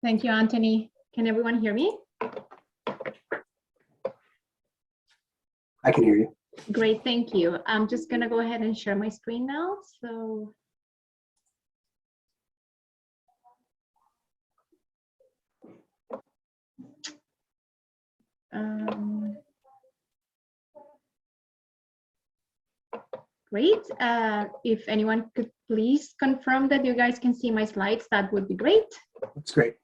Thank you, Antoni. Can everyone hear me? I can hear you. Great, thank you. I'm just gonna go ahead and share my screen now. So, great. If anyone could please confirm that you guys can see my slides, that would be great. That's great.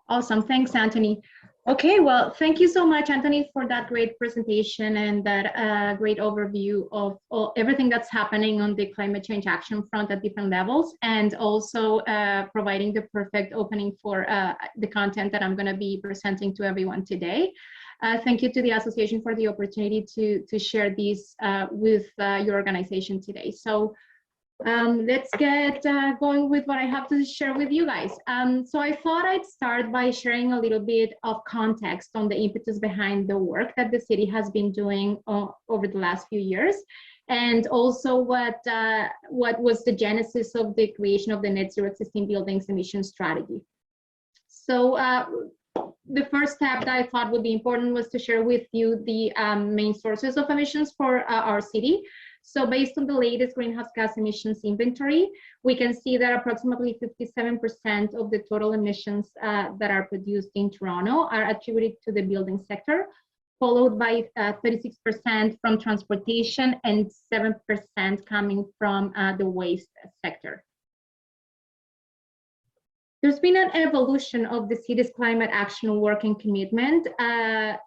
Awesome, thanks, Antoni. Okay, well, thank you so much, Antoni, for that great presentation and that great overview of everything that's happening on the climate change action front at different levels, and also providing the perfect opening for the content that I'm going to be presenting to everyone today. Thank you to the association for the opportunity to share these with your organization today. So let's get going with what I have to share with you guys. So I thought I'd start by sharing a little bit of context on the impetus behind the work that the city has been doing over the last few years, and also what was the genesis of the creation of the Net Zero Existing Buildings emission strategy. So the first step that I thought would be important was to share with you the main sources of emissions for our city. So based on the latest greenhouse gas emissions inventory, we can see that approximately 57% of the total emissions that are produced in Toronto are attributed to the building sector, followed by 36% from transportation and 7% coming from the waste sector. There's been an evolution of the city's climate action work and commitment.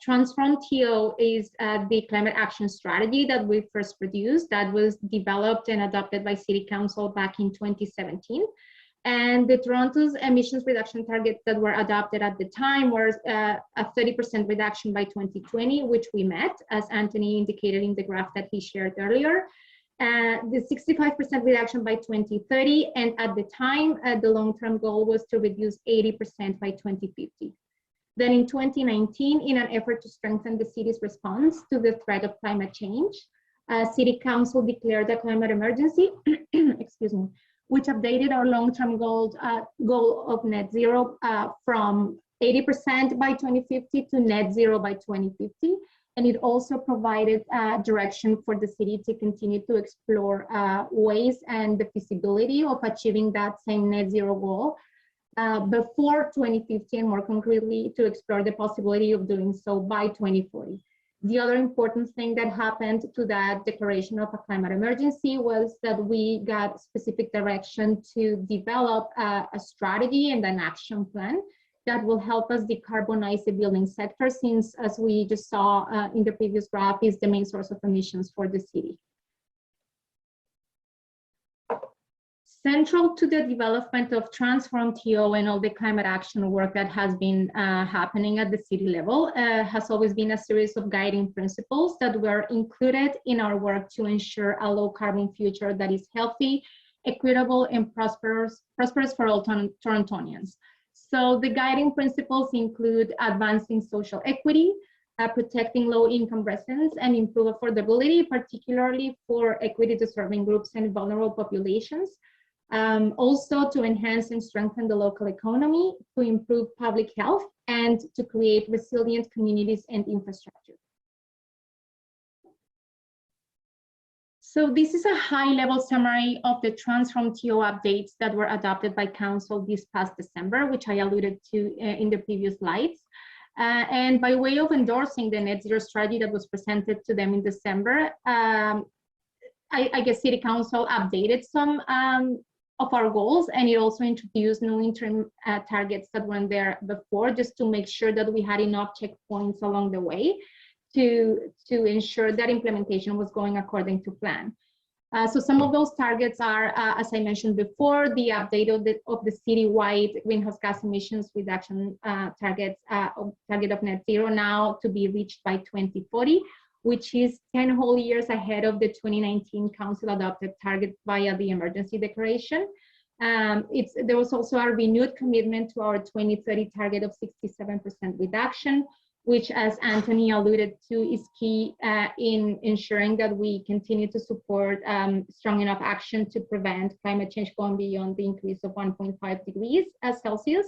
Transform TO is the climate action strategy that we first produced, that was developed and adopted by City Council back in 2017. And the Toronto's emissions reduction targets that were adopted at the time were a 30% reduction by 2020, which we met, as Antoni indicated in the graph that he shared earlier. The 65% reduction by 2030, and at the time, the long-term goal was to reduce 80% by 2050. Then in 2019, in an effort to strengthen the city's response to the threat of climate change, City Council declared a climate emergency, excuse me, which updated our long-term goal of net zero from 80% by 2050 to net zero by 2050. And it also provided direction for the city to continue to explore ways and the feasibility of achieving that same net zero goal before 2050, and more concretely to explore the possibility of doing so by 2040. The other important thing that happened to that declaration of a climate emergency was that we got specific direction to develop a strategy and an action plan that will help us decarbonize the building sector, since, as we just saw in the previous graph, is the main source of emissions for the city. Central to the development of Transform TO and all the climate action work that has been happening at the city level has always been a series of guiding principles that were included in our work to ensure a low carbon future that is healthy, equitable, and prosperous for all Torontonians. So the guiding principles include advancing social equity, protecting low-income residents, and improve affordability, particularly for equity-deserving groups and vulnerable populations. Also to enhance and strengthen the local economy, to improve public health, and to create resilient communities and infrastructure. So this is a high-level summary of the Transform TO updates that were adopted by Council this past December, which I alluded to in the previous slides. And by way of endorsing the net zero strategy that was presented to them in December, I guess City Council updated some of our goals, and it also introduced new interim targets that weren't there before, just to make sure that we had enough checkpoints along the way to ensure that implementation was going according to plan. So some of those targets are, as I mentioned before, the update of the citywide greenhouse gas emissions reduction target of net zero now to be reached by 2040, which is 10 whole years ahead of the 2019 Council adopted target via the emergency declaration. There was also a renewed commitment to our 2030 target of 67% reduction, which, as Antoni alluded to, is key in ensuring that we continue to support strong enough action to prevent climate change going beyond the increase of 1.5 degrees Celsius.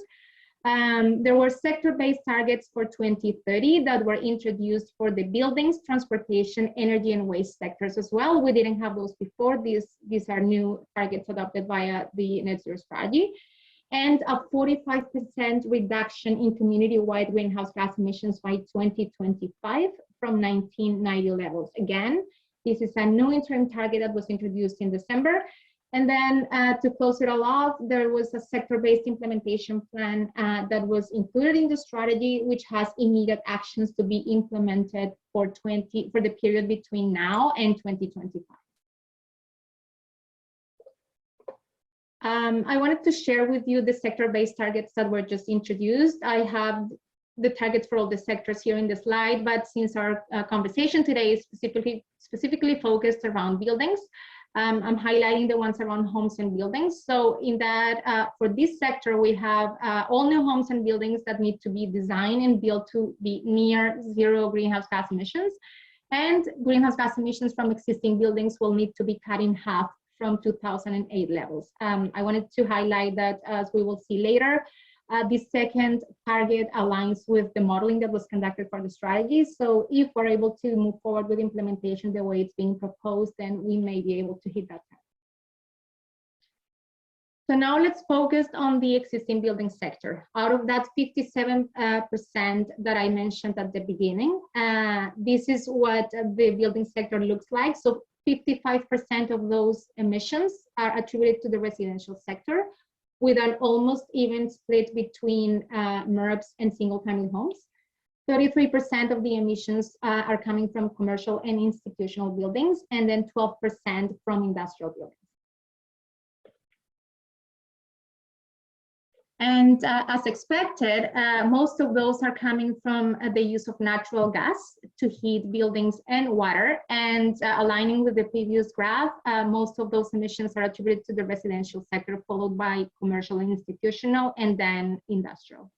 There were sector-based targets for 2030 that were introduced for the buildings, transportation, energy, and waste sectors as well. We didn't have those before. These are new targets adopted via the net zero strategy. And a 45% reduction in community-wide greenhouse gas emissions by 2025 from 1990 levels. Again, this is a new interim target that was introduced in December. And then to close it all off, there was a sector-based implementation plan that was included in the strategy, which has immediate actions to be implemented for the period between now and 2025. I wanted to share with you the sector-based targets that were just introduced. I have the targets for all the sectors here in the slide, but since our conversation today is specifically focused around buildings, I'm highlighting the ones around homes and buildings. So in that, for this sector, we have all new homes and buildings that need to be designed and built to be near zero greenhouse gas emissions. And greenhouse gas emissions from existing buildings will need to be cut in half from 2008 levels. I wanted to highlight that, as we will see later, this second target aligns with the modeling that was conducted for the strategy. So if we're able to move forward with implementation the way it's being proposed, then we may be able to hit that target. So now let's focus on the existing building sector. Out of that 57% that I mentioned at the beginning, this is what the building sector looks like. So 55% of those emissions are attributed to the residential sector, with an almost even split between MERBs and single-family homes. 33% of the emissions are coming from commercial and institutional buildings, and then 12% from industrial buildings. And as expected, most of those are coming from the use of natural gas to heat buildings and water. And aligning with the previous graph, most of those emissions are attributed to the residential sector, followed by commercial and institutional, and then industrial.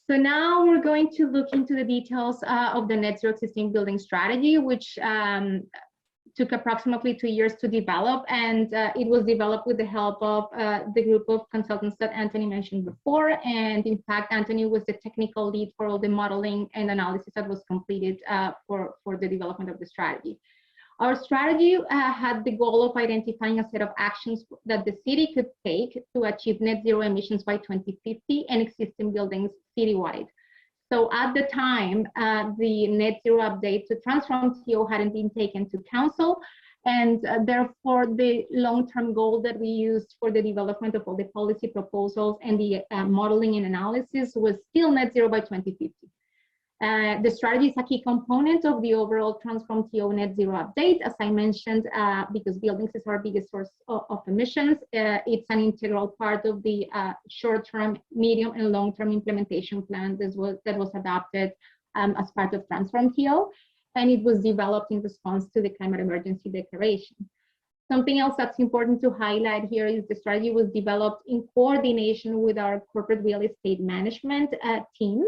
So now we're going to look into the details of the net zero existing building strategy, which took approximately 2 years to develop, and it was developed with the help of the group of consultants that Antoni mentioned before. And in fact, Antoni was the technical lead for all the modeling and analysis that was completed for the development of the strategy. Our strategy had the goal of identifying a set of actions that the city could take to achieve net zero emissions by 2050 and existing buildings citywide. So at the time, the net zero update to Transform TO hadn't been taken to council, and therefore the long-term goal that we used for the development of all the policy proposals and the modeling and analysis was still net zero by 2050. The strategy is a key component of the overall Transform TO net zero update, as I mentioned, because buildings is our biggest source of emissions. It's an integral part of the short-term, medium, and long-term implementation plan that was adopted as part of Transform TO, and it was developed in response to the climate emergency declaration. Something else that's important to highlight here is the strategy was developed in coordination with our corporate real estate management team.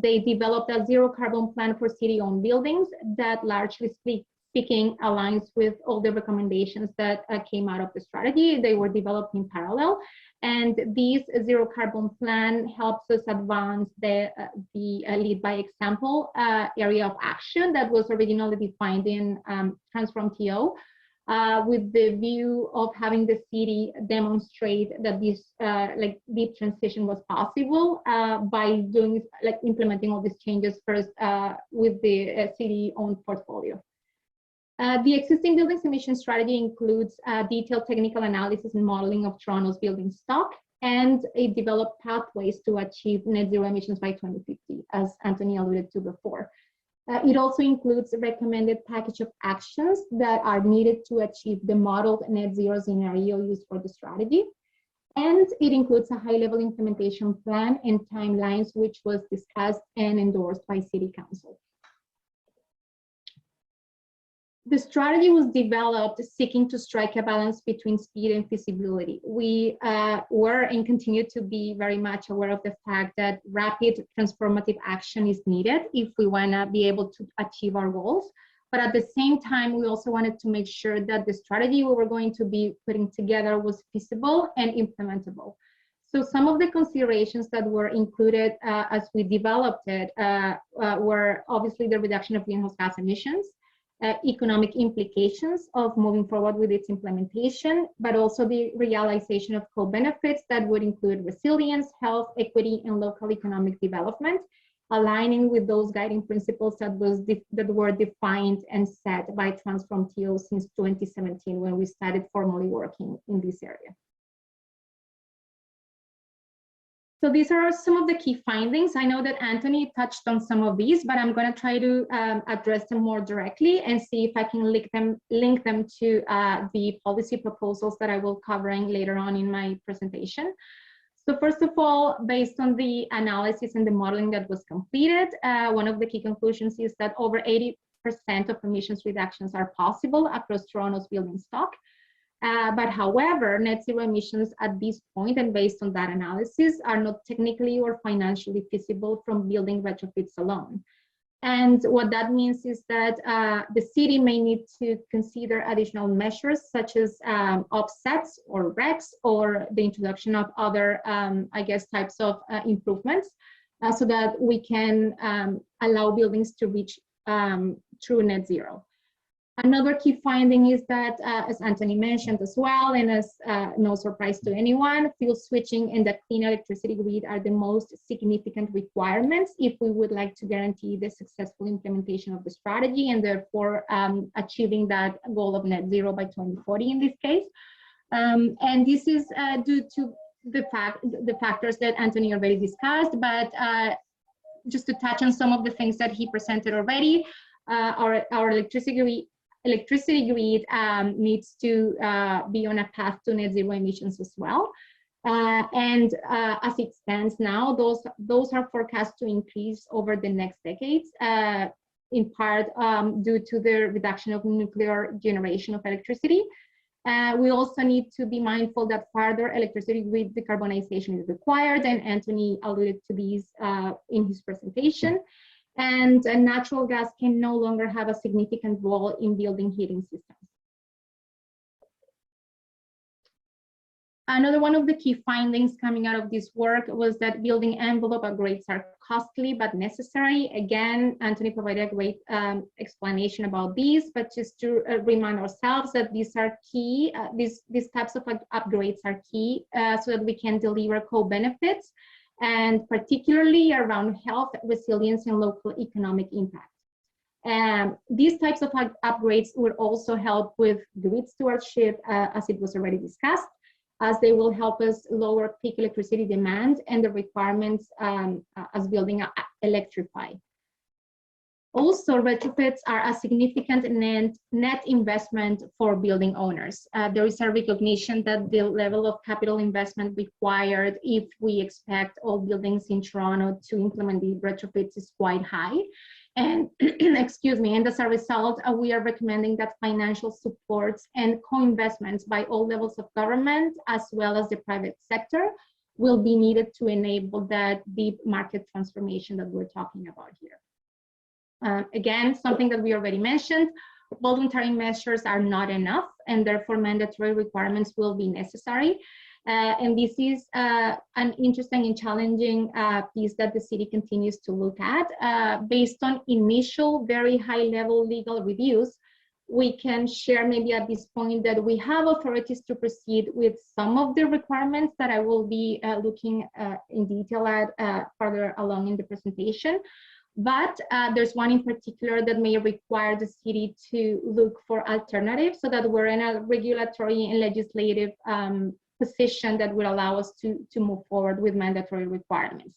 They developed a zero carbon plan for city-owned buildings that, largely speaking, aligns with all the recommendations that came out of the strategy. They were developed in parallel, and this zero carbon plan helps us advance the lead by example area of action that was originally defined in Transform TO. With the view of having the city demonstrate that this deep transition was possible by implementing all these changes first with the city-owned portfolio. The existing buildings emission strategy includes detailed technical analysis and modeling of Toronto's building stock, and it developed pathways to achieve net zero emissions by 2050, as Antoni alluded to before. It also includes a recommended package of actions that are needed to achieve the modeled net zero scenario used for the strategy. And it includes a high-level implementation plan and timelines, which was discussed and endorsed by City Council. The strategy was developed seeking to strike a balance between speed and feasibility. We were and continue to be very much aware of the fact that rapid transformative action is needed if we want to be able to achieve our goals. But at the same time, we also wanted to make sure that the strategy we were going to be putting together was feasible and implementable. So some of the considerations that were included as we developed it were obviously the reduction of greenhouse gas emissions, economic implications of moving forward with its implementation, but also the realization of co-benefits that would include resilience, health, equity, and local economic development, aligning with those guiding principles that were defined and set by Transform TO since 2017 when we started formally working in this area. So these are some of the key findings. I know that Antoni touched on some of these, but I'm going to try to address them more directly and see if I can link them to the policy proposals that I will covering later on in my presentation. So first of all, based on the analysis and the modeling that was completed, one of the key conclusions is that over 80% of emissions reductions are possible across Toronto's building stock. But however, net zero emissions at this point and based on that analysis are not technically or financially feasible from building retrofits alone. And what that means is that the city may need to consider additional measures such as offsets or RECs or the introduction of other, I guess, types of improvements so that we can allow buildings to reach true net zero. Another key finding is that, as Antoni mentioned as well, and as no surprise to anyone, fuel switching and the clean electricity grid are the most significant requirements if we would like to guarantee the successful implementation of the strategy and therefore achieving that goal of net zero by 2040 in this case. And this is due to the factors that Antoni already discussed, but just to touch on some of the things that he presented already, our electricity grid needs to be on a path to net zero emissions as well. And as it stands now, those are forecast to increase over the next decades, in part due to the reduction of nuclear generation of electricity. We also need to be mindful that further electricity grid decarbonization is required, and Antoni alluded to these in his presentation. And natural gas can no longer have a significant role in building heating systems. Another one of the key findings coming out of this work was that building envelope upgrades are costly but necessary. Again, Antoni provided a great explanation about these, but just to remind ourselves that these are key, these types of upgrades are key so that we can deliver co-benefits, and particularly around health, resilience, and local economic impact. These types of upgrades would also help with grid stewardship, as it was already discussed, as they will help us lower peak electricity demand and the requirements as building electrify. Also, retrofits are a significant net investment for building owners. There is a recognition that the level of capital investment required if we expect all buildings in Toronto to implement the retrofits is quite high. And excuse me, and as a result, we are recommending that financial supports and co-investments by all levels of government, as well as the private sector, will be needed to enable that deep market transformation that we're talking about here. Again, something that we already mentioned, voluntary measures are not enough, and therefore mandatory requirements will be necessary. And this is an interesting and challenging piece that the city continues to look at. Based on initial very high-level legal reviews, we can share maybe at this point that we have authorities to proceed with some of the requirements that I will be looking in detail at further along in the presentation. But there's one in particular that may require the city to look for alternatives, so that we're in a regulatory and legislative position that will allow us to move forward with mandatory requirements.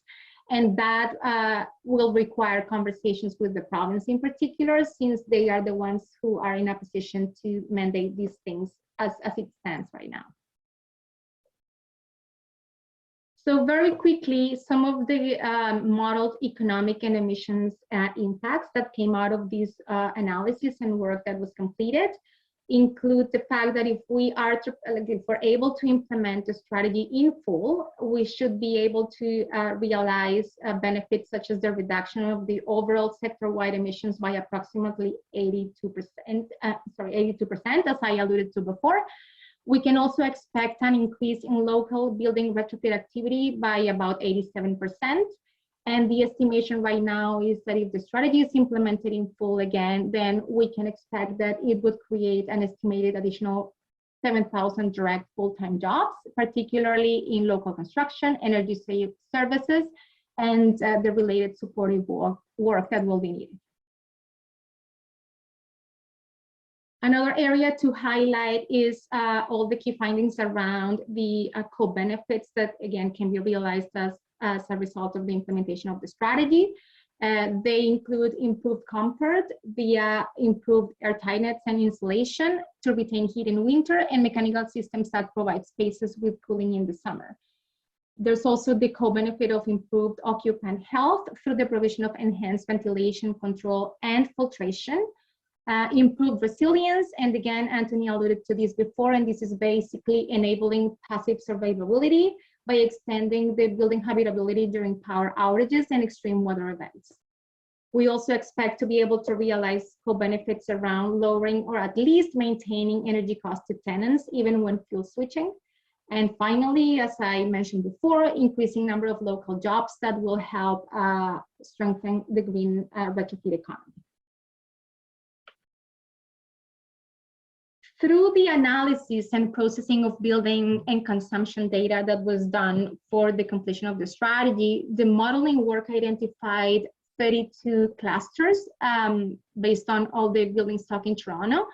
And that will require conversations with the province in particular, since they are the ones who are in a position to mandate these things as it stands right now. So very quickly, some of the modeled economic and emissions impacts that came out of this analysis and work that was completed include the fact that if we're able to implement the strategy in full, we should be able to realize benefits such as the reduction of the overall sector-wide emissions by approximately 82%, as I alluded to before. We can also expect an increase in local building retrofit activity by about 87%. And the estimation right now is that if the strategy is implemented in full again, then we can expect that it would create an estimated additional 7,000 direct full-time jobs, particularly in local construction, energy services, and the related supportive work that will be needed. Another area to highlight is all the key findings around the co-benefits that, again, can be realized as a result of the implementation of the strategy. They include improved comfort via improved airtightness and insulation to retain heat in winter, and mechanical systems that provide spaces with cooling in the summer. There's also the co-benefit of improved occupant health through the provision of enhanced ventilation control and filtration. Improved resilience, and again, Antoni alluded to this before, and this is basically enabling passive survivability by extending the building habitability during power outages and extreme weather events. We also expect to be able to realize co-benefits around lowering or at least maintaining energy costs to tenants, even when fuel switching. And finally, as I mentioned before, increasing number of local jobs that will help strengthen the green retrofit economy. Through the analysis and processing of building and consumption data that was done for the completion of the strategy, the modeling work identified 32 clusters based on all the building stock in Toronto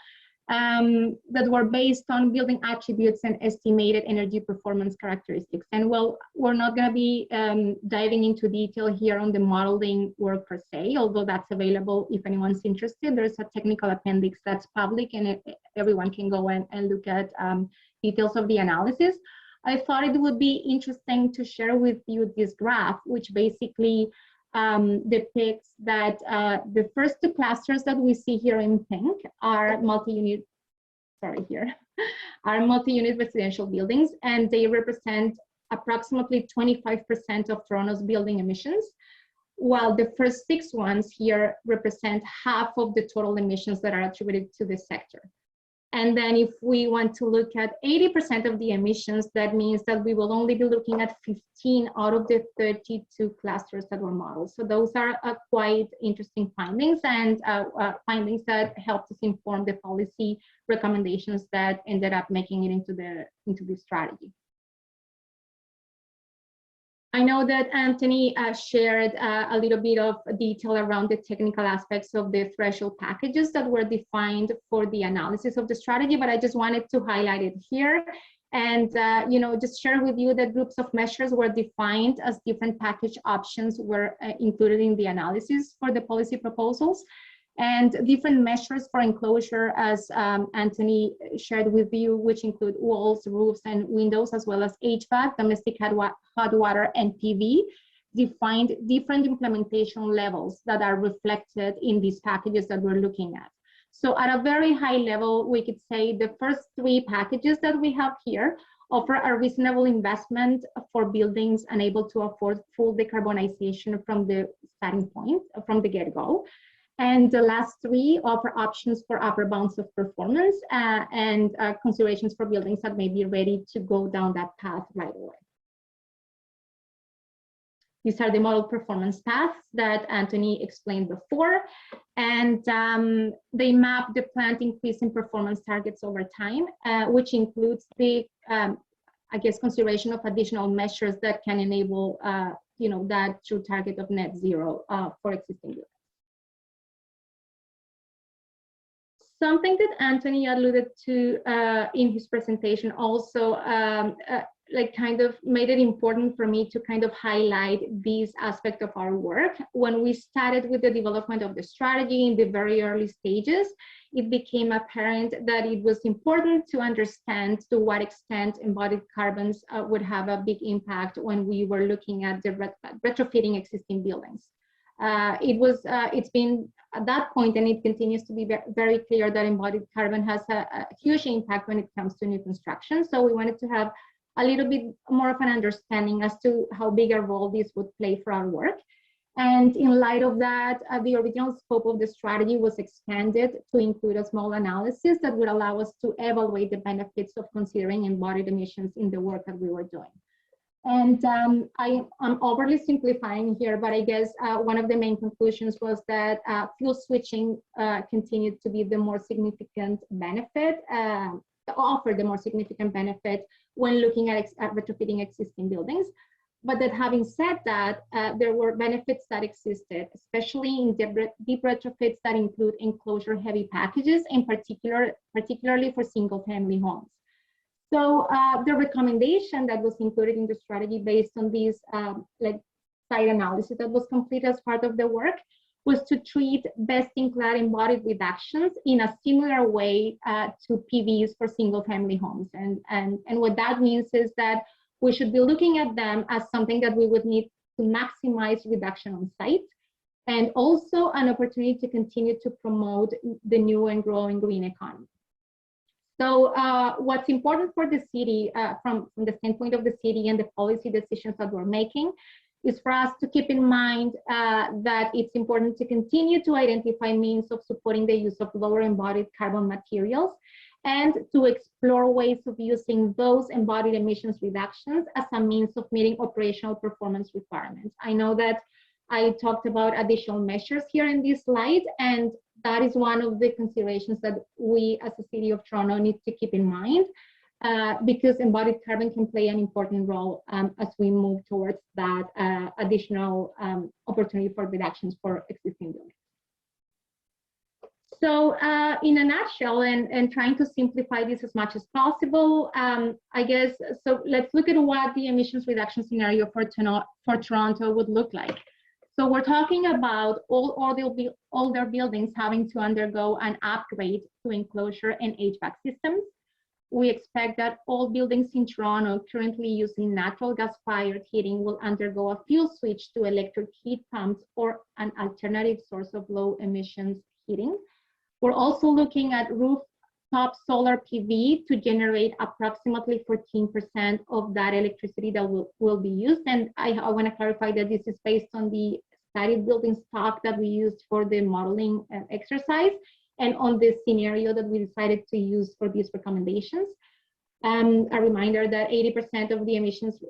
that were based on building attributes and estimated energy performance characteristics. And well, we're not going to be diving into detail here on the modeling work per se, although that's available if anyone's interested. There's a technical appendix that's public, and everyone can go and look at details of the analysis. I thought it would be interesting to share with you this graph, which basically depicts that the first two clusters that we see here in pink are multi-unit residential buildings, and they represent approximately 25% of Toronto's building emissions, while the first 6 ones here represent half of the total emissions that are attributed to this sector. And then if we want to look at 80% of the emissions, that means that we will only be looking at 15 out of the 32 clusters that were modeled. So those are quite interesting findings, and findings that helped us inform the policy recommendations that ended up making it into the strategy. I know that Antoni shared a little bit of detail around the technical aspects of the threshold packages that were defined for the analysis of the strategy, but I just wanted to highlight it here and just share with you that groups of measures were defined as different package options were included in the analysis for the policy proposals. And different measures for enclosure, as Antoni shared with you, which include walls, roofs, and windows, as well as HVAC, domestic hot water, and PV, defined different implementation levels that are reflected in these packages that we're looking at. So at a very high level, we could say the first 3 packages that we have here offer a reasonable investment for buildings unable to afford full decarbonization from the starting point, from the get-go. And the last 3 offer options for upper bounds of performance and considerations for buildings that may be ready to go down that path right away. These are the model performance paths that Antoni explained before, and they map the planned increase in performance targets over time, which includes the, consideration of additional measures that can enable that true target of net zero for existing buildings. Something that Antoni alluded to in his presentation also kind of made it important for me to kind of highlight this aspect of our work. When we started with the development of the strategy in the very early stages, it became apparent that it was important to understand to what extent embodied carbons would have a big impact when we were looking at the retrofitting existing buildings. It's been at that point, and it continues to be very clear that embodied carbon has a huge impact when it comes to new construction. So we wanted to have a little bit more of an understanding as to how big a role this would play for our work. And in light of that, the original scope of the strategy was expanded to include a small analysis that would allow us to evaluate the benefits of considering embodied emissions in the work that we were doing. And I'm overly simplifying here, but I guess one of the main conclusions was that fuel switching continued to be the more significant benefit, offer the more significant benefit when looking at retrofitting existing buildings. But that having said that, there were benefits that existed, especially in deep retrofits that include enclosure heavy packages, in particularly for single family homes. So the recommendation that was included in the strategy based on this site analysis that was completed as part of the work was to treat best-in-class embodied reductions in a similar way to PVs for single family homes. And what that means is that we should be looking at them as something that we would need to maximize reduction on site, and also an opportunity to continue to promote the new and growing green economy. So what's important for the city from the standpoint of the city and the policy decisions that we're making is for us to keep in mind that it's important to continue to identify means of supporting the use of lower embodied carbon materials and to explore ways of using those embodied emissions reductions as a means of meeting operational performance requirements. I know that I talked about additional measures here in this slide, and that is one of the considerations that we as the City of Toronto need to keep in mind because embodied carbon can play an important role as we move towards that additional opportunity for reductions for existing buildings. So in a nutshell, and trying to simplify this as much as possible, I guess, so let's look at what the emissions reduction scenario for Toronto would look like. So we're talking about all their buildings having to undergo an upgrade to enclosure and HVAC systems. We expect that all buildings in Toronto currently using natural gas-fired heating will undergo a fuel switch to electric heat pumps or an alternative source of low emissions heating. We're also looking at rooftop solar PV to generate approximately 14% of that electricity that will be used. And I want to clarify that this is based on the studied building stock that we used for the modeling exercise and on this scenario that we decided to use for these recommendations. A reminder that 80% of the emissions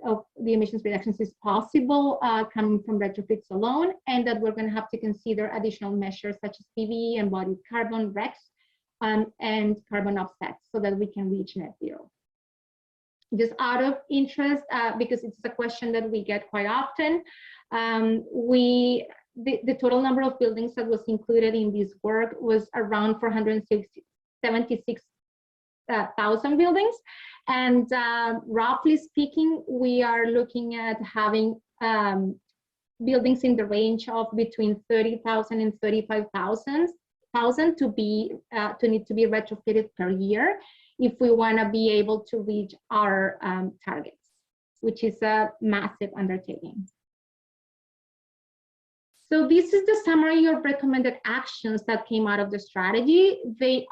reductions is possible coming from retrofits alone, and that we're going to have to consider additional measures such as PV, embodied carbon, RECs, and carbon offsets so that we can reach net zero. Just out of interest, because it's a question that we get quite often, the total number of buildings that was included in this work was around 476,000 buildings. And roughly speaking, we are looking at having buildings in the range of between 30,000 and 35,000 to need to be retrofitted per year if we want to be able to reach our targets, which is a massive undertaking. So this is the summary of recommended actions that came out of the strategy. We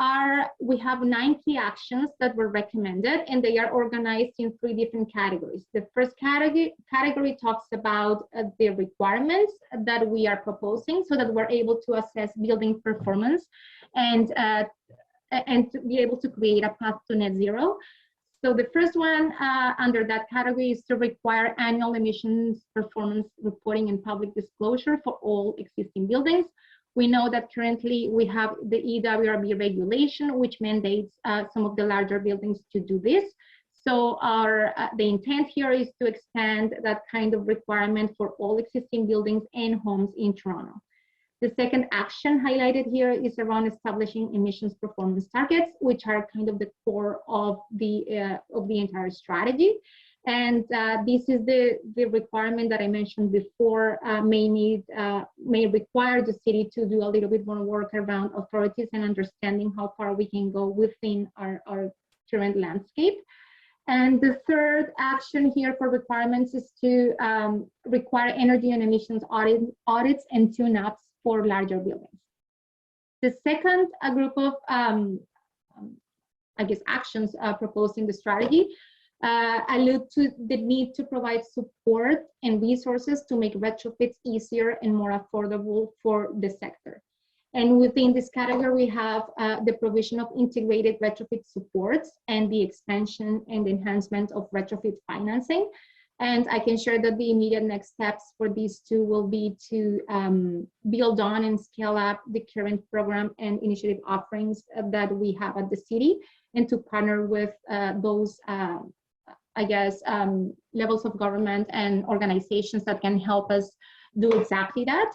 have 9 key actions that were recommended, and they are organized in 3 different categories. The first category talks about the requirements that we are proposing so that we're able to assess building performance and to be able to create a path to net zero. So the first one under that category is to require annual emissions performance reporting and public disclosure for all existing buildings. We know that currently we have the EWRB regulation, which mandates some of the larger buildings to do this. So the intent here is to expand that kind of requirement for all existing buildings and homes in Toronto. The second action highlighted here is around establishing emissions performance targets, which are kind of the core of the entire strategy. And this is the requirement that I mentioned before, may require the city to do a little bit more work around authorities and understanding how far we can go within our current landscape. And the third action here for requirements is to require energy and emissions audits and tune-ups for larger buildings. The second group of, I guess, actions proposed in the strategy allude to the need to provide support and resources to make retrofits easier and more affordable for the sector. And within this category, we have the provision of integrated retrofit supports and the expansion and enhancement of retrofit financing. And I can share that the immediate next steps for these two will be to build on and scale up the current program and initiative offerings that we have at the city, and to partner with those, I guess, levels of government and organizations that can help us do exactly that.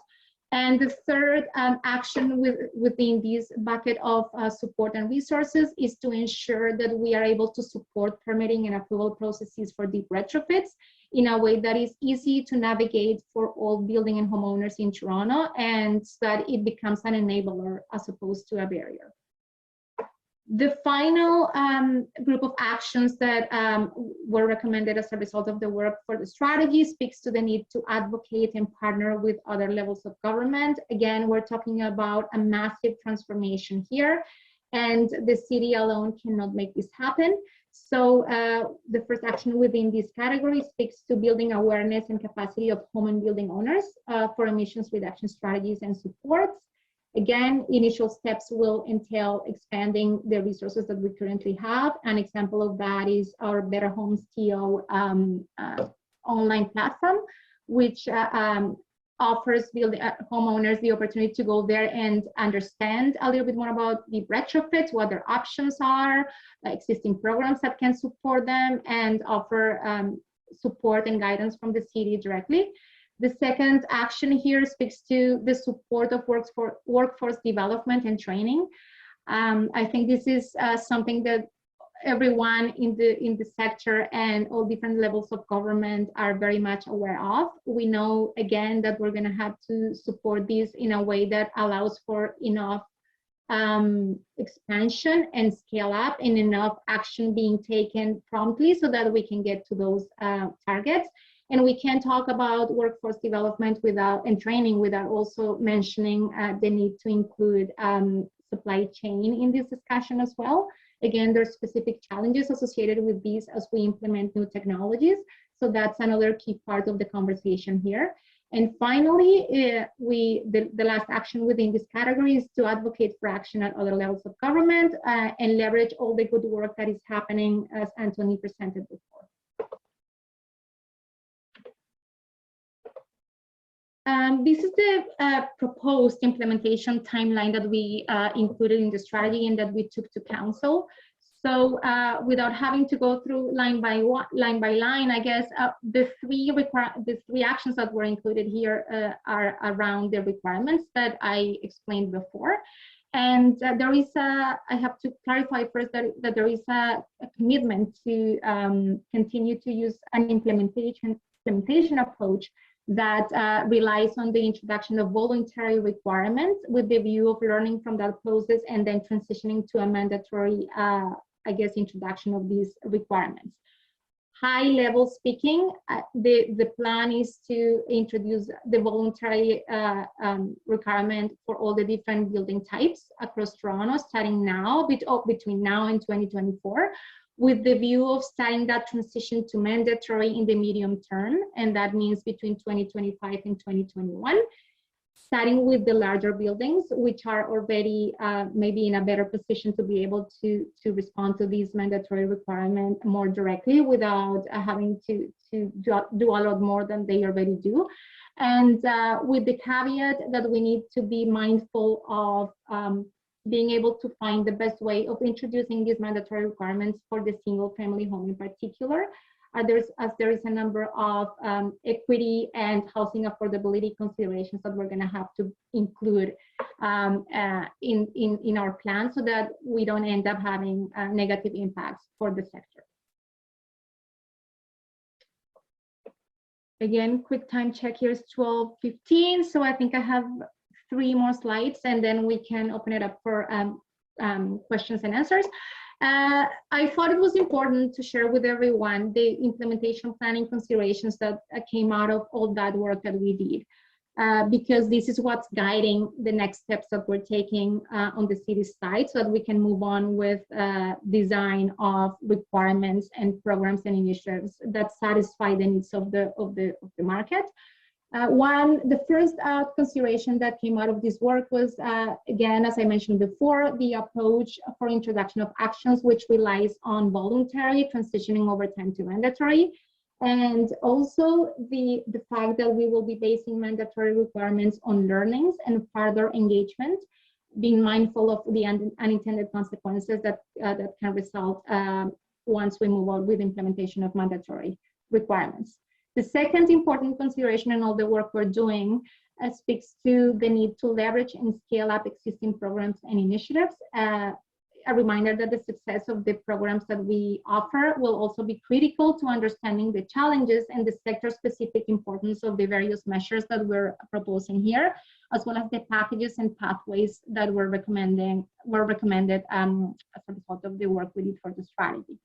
And the third action within this bucket of support and resources is to ensure that we are able to support permitting and approval processes for deep retrofits in a way that is easy to navigate for all building and homeowners in Toronto, and so that it becomes an enabler as opposed to a barrier. The final group of actions that were recommended as a result of the work for the strategy speaks to the need to advocate and partner with other levels of government. Again, we're talking about a massive transformation here, and the city alone cannot make this happen. So the first action within this category speaks to building awareness and capacity of home and building owners for emissions reduction strategies and supports. Again, initial steps will entail expanding the resources that we currently have. An example of that is our Better Homes TO online platform, which offers homeowners the opportunity to go there and understand a little bit more about the retrofits, what their options are, existing programs that can support them, and offer support and guidance from the city directly. The second action here speaks to the support of workforce development and training. I think this is something that everyone in the sector and all different levels of government are very much aware of. We know, again, that we're going to have to support this in a way that allows for enough expansion and scale up, and enough action being taken promptly so that we can get to those targets. And we can't talk about workforce development and training without also mentioning the need to include supply chain in this discussion as well. Again, there's specific challenges associated with these as we implement new technologies. So that's another key part of the conversation here. And finally, the last action within this category is to advocate for action at other levels of government and leverage all the good work that is happening, as Antoni presented before. This is the proposed implementation timeline that we included in the strategy and that we took to council. So without having to go through line by line, I guess the three actions that were included here are around the requirements that I explained before. And there is I have to clarify first that there is a commitment to continue to use an implementation approach that relies on the introduction of voluntary requirements with the view of learning from that process and then transitioning to a mandatory, I guess, introduction of these requirements. High level speaking, the plan is to introduce the voluntary requirement for all the different building types across Toronto, starting now, between now and 2024. With the view of starting that transition to mandatory in the medium term, and that means between 2025 and 2021, starting with the larger buildings, which are already maybe in a better position to be able to respond to these mandatory requirements more directly without having to do a lot more than they already do. And with the caveat that we need to be mindful of being able to find the best way of introducing these mandatory requirements for the single family home in particular. As there is a number of equity and housing affordability considerations that we're going to have to include in our plan so that we don't end up having negative impacts for the sector. Again, quick time check here is 12:15, so I think I have 3 more slides and then we can open it up for questions and answers. I thought it was important to share with everyone the implementation planning considerations that came out of all that work that we did, because this is what's guiding the next steps that we're taking on the city side so that we can move on with design of requirements and programs and initiatives that satisfy the needs of the market. The first consideration that came out of this work was, again, as I mentioned before, the approach for introduction of actions, which relies on voluntary transitioning over time to mandatory. And also the fact that we will be basing mandatory requirements on learnings and further engagement, being mindful of the unintended consequences that can result once we move on with implementation of mandatory requirements. The second important consideration in all the work we're doing speaks to the need to leverage and scale up existing programs and initiatives. A reminder that the success of the programs that we offer will also be critical to understanding the challenges and the sector-specific importance of the various measures that we're proposing here, as well as the packages and pathways that were recommended as a result of the work we did for the strategy.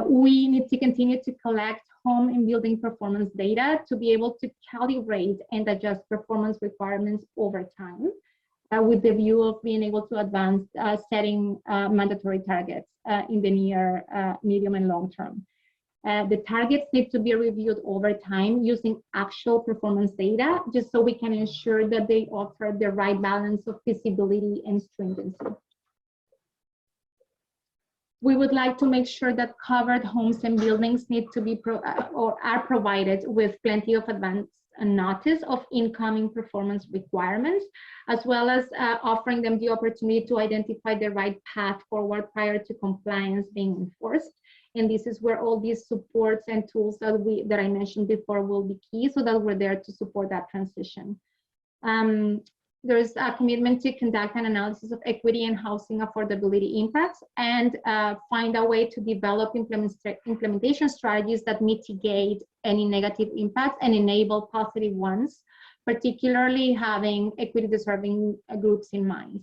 We need to continue to collect home and building performance data to be able to calibrate and adjust performance requirements over time, with the view of being able to advance setting mandatory targets in the near, medium, and long term. The targets need to be reviewed over time using actual performance data, just so we can ensure that they offer the right balance of feasibility and stringency. We would like to make sure that covered homes and buildings need to be are provided with plenty of advance notice of incoming performance requirements, as well as offering them the opportunity to identify the right path forward prior to compliance being enforced. And this is where all these supports and tools that I mentioned before will be key, so that we're there to support that transition. There's a commitment to conduct an analysis of equity and housing affordability impacts and find a way to develop implementation strategies that mitigate any negative impacts and enable positive ones, particularly having equity deserving groups in mind.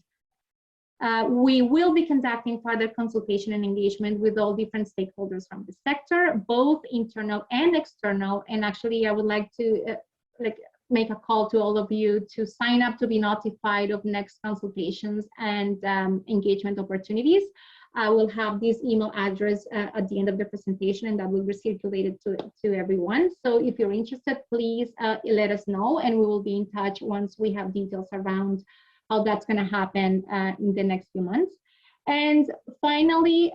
We will be conducting further consultation and engagement with all different stakeholders from the sector, both internal and external. And actually, I would like to make a call to all of you to sign up to be notified of next consultations and engagement opportunities. I will have this email address at the end of the presentation, and that will be circulated to everyone. So if you're interested, please let us know, and we will be in touch once we have details around how that's going to happen in the next few months. And finally,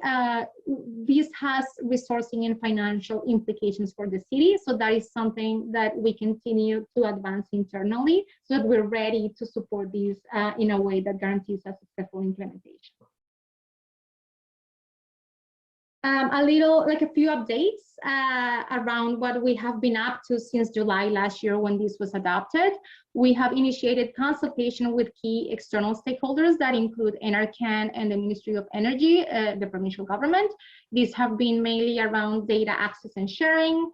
this has resourcing and financial implications for the city. So that is something that we continue to advance internally so that we're ready to support these in a way that guarantees a successful implementation. A few updates around what we have been up to since July last year when this was adopted. We have initiated consultation with key external stakeholders that include NRCan and the Ministry of Energy, the provincial government. These have been mainly around data access and sharing,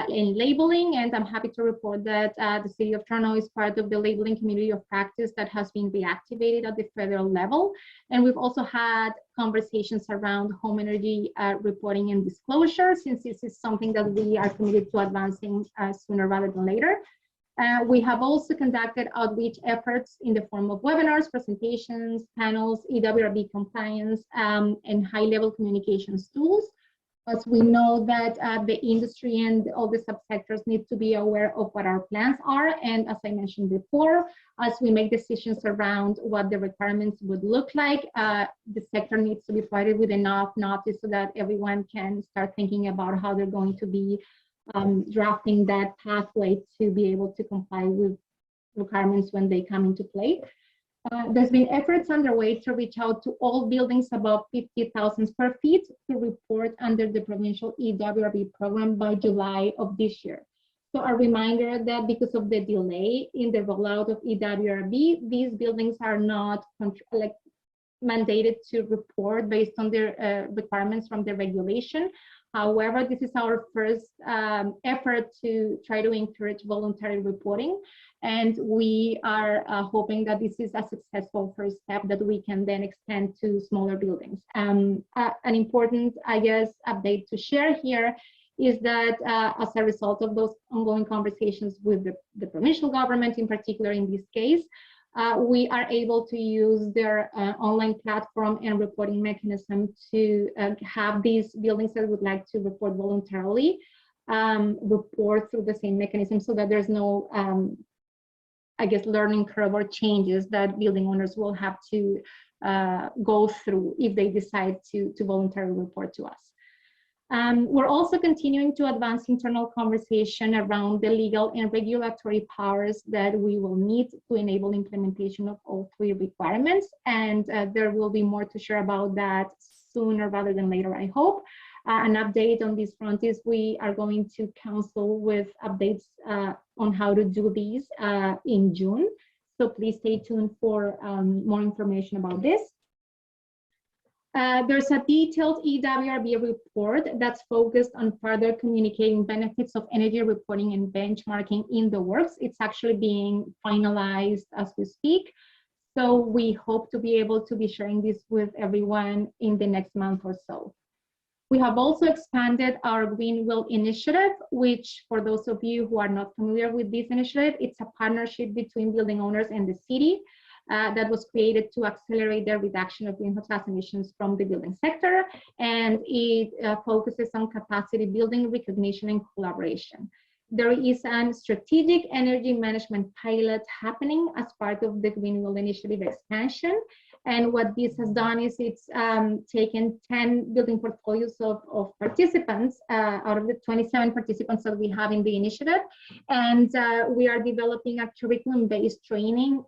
in labeling, and I'm happy to report that the City of Toronto is part of the labeling community of practice that has been reactivated at the federal level. And we've also had conversations around home energy reporting and disclosure, since this is something that we are committed to advancing sooner rather than later. We have also conducted outreach efforts in the form of webinars, presentations, panels, EWRB compliance, and high-level communications tools, as we know that the industry and all the subsectors need to be aware of what our plans are. And as I mentioned before, as we make decisions around what the requirements would look like, the sector needs to be provided with enough notice so that everyone can start thinking about how they're going to be drafting that pathway to be able to comply with requirements when they come into play. There's been efforts underway to reach out to all buildings above 50,000 square feet to report under the provincial EWRB program by July of this year. So a reminder that because of the delay in the rollout of EWRB, these buildings are not mandated to report based on their requirements from the regulation. However, this is our first effort to try to encourage voluntary reporting. And we are hoping that this is a successful first step that we can then extend to smaller buildings. An important, I guess, update to share here is that as a result of those ongoing conversations with the provincial government, in particular in this case, we are able to use their online platform and reporting mechanism to have these buildings that would like to report voluntarily report through the same mechanism, so that there's no, I guess, learning curve or changes that building owners will have to go through if they decide to voluntarily report to us. We're also continuing to advance internal conversation around the legal and regulatory powers that we will need to enable implementation of all three requirements. And there will be more to share about that sooner rather than later, I hope. An update on this front is we are going to counsel with updates on how to do these in June. So please stay tuned for more information about this. There's a detailed EWRB report that's focused on further communicating benefits of energy reporting and benchmarking in the works. It's actually being finalized as we speak. So we hope to be able to be sharing this with everyone in the next month or so. We have also expanded our Green Will initiative, which for those of you who are not familiar with this initiative, it's a partnership between building owners and the city. That was created to accelerate the reduction of greenhouse gas emissions from the building sector, and it focuses on capacity building, recognition, and collaboration. There is a strategic energy management pilot happening as part of the Green Will Initiative expansion, and what this has done is it's taken 10 building portfolios of participants out of the 27 participants that we have in the initiative, and we are developing a curriculum-based training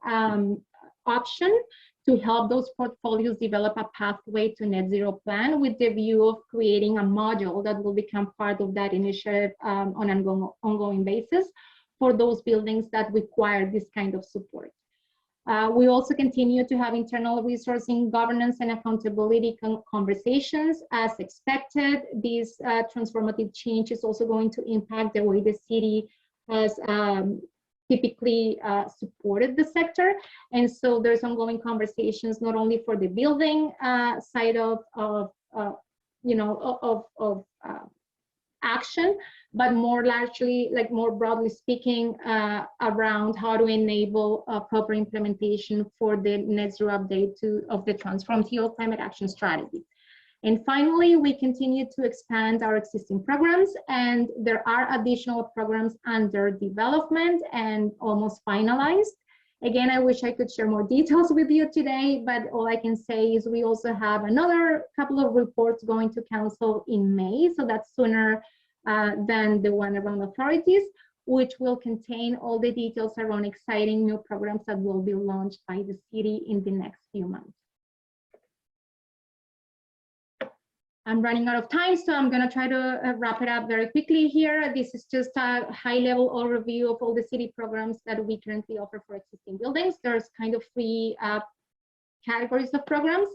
option to help those portfolios develop a pathway to net zero plan, with the view of creating a module that will become part of that initiative on an ongoing basis for those buildings that require this kind of support. We also continue to have internal resourcing, governance, and accountability conversations. As expected, this transformative change is also going to impact the way the city has typically supported the sector, and so there's ongoing conversations not only for the building side of action, but more largely, like more broadly speaking, around how to enable proper implementation for the net zero update of the Transform TO Climate Action Strategy. And finally, we continue to expand our existing programs, and there are additional programs under development and almost finalized. Again, I wish I could share more details with you today, but all I can say is we also have another couple of reports going to council in May, so that's sooner than the one around authorities, which will contain all the details around exciting new programs that will be launched by the city in the next few months. I'm running out of time, so I'm going to try to wrap it up very quickly here. This is just a high-level overview of all the city programs that we currently offer for existing buildings. There's kind of three categories of programs.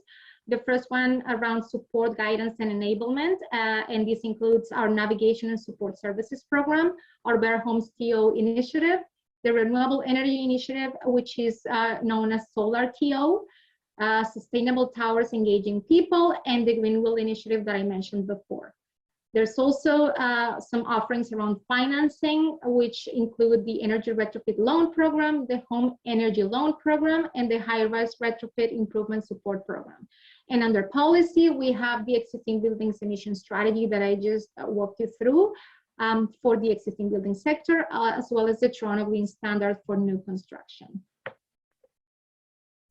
The first one around support, guidance, and enablement, and this includes our navigation and support services program, our Better Homes TO initiative, the Renewable Energy Initiative, which is known as Solar TO, Sustainable Towers Engaging People, and the Green Will Initiative that I mentioned before. There's also some offerings around financing, which include the Energy Retrofit Loan Program, the Home Energy Loan Program, and the High-Rise Retrofit Improvement Support Program. And under policy, we have the Existing Buildings Emission Strategy that I just walked you through for the existing building sector, as well as the Toronto Green Standard for new construction.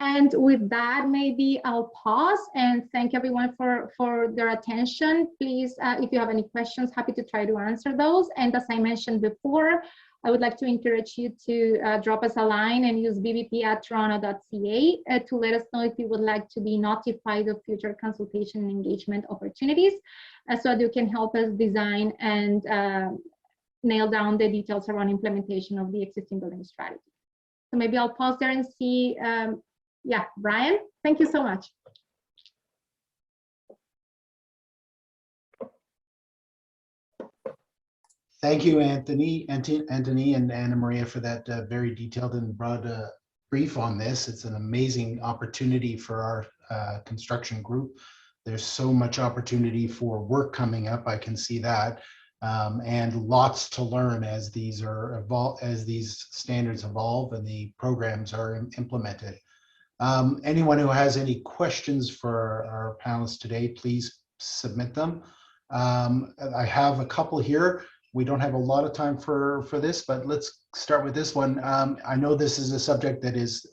And with that, maybe I'll pause and thank everyone for their attention. Please, if you have any questions, happy to try to answer those. And as I mentioned before, I would like to encourage you to drop us a line and use bvp@toronto.ca to let us know if you would like to be notified of future consultation and engagement opportunities, so that you can help us design and nail down the details around implementation of the existing building strategy. So maybe I'll pause there and see, yeah, Brian, thank you so much. Thank you, Antoni and Anna Maria, for that very detailed and broad brief on this. It's an amazing opportunity for our construction group. There's so much opportunity for work coming up, I can see that, and lots to learn as these standards evolve and the programs are implemented. Anyone who has any questions for our panelists today, please submit them. I have a couple here. We don't have a lot of time for this, but let's start with this one. I know this is a subject that has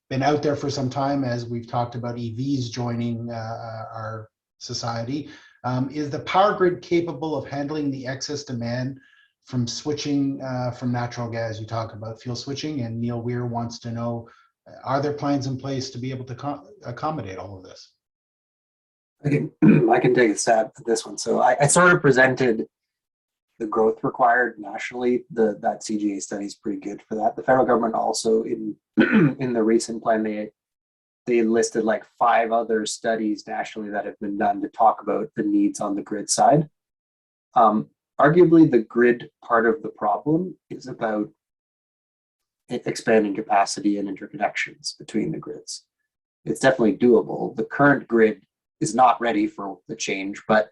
been out there for some time, as we've talked about EVs joining our society. Is the power grid capable of handling the excess demand from switching from natural gas? You talk about fuel switching, and Neil Weir wants to know, are there plans in place to be able to accommodate all of this? I can take a stab at this one. So I sort of presented the growth required nationally. That CGA study is pretty good for that. The federal government also, in the recent plan, they listed like 5 other studies nationally that have been done to talk about the needs on the grid side. Arguably, the grid part of the problem is about expanding capacity and interconnections between the grids. It's definitely doable. The current grid is not ready for the change, but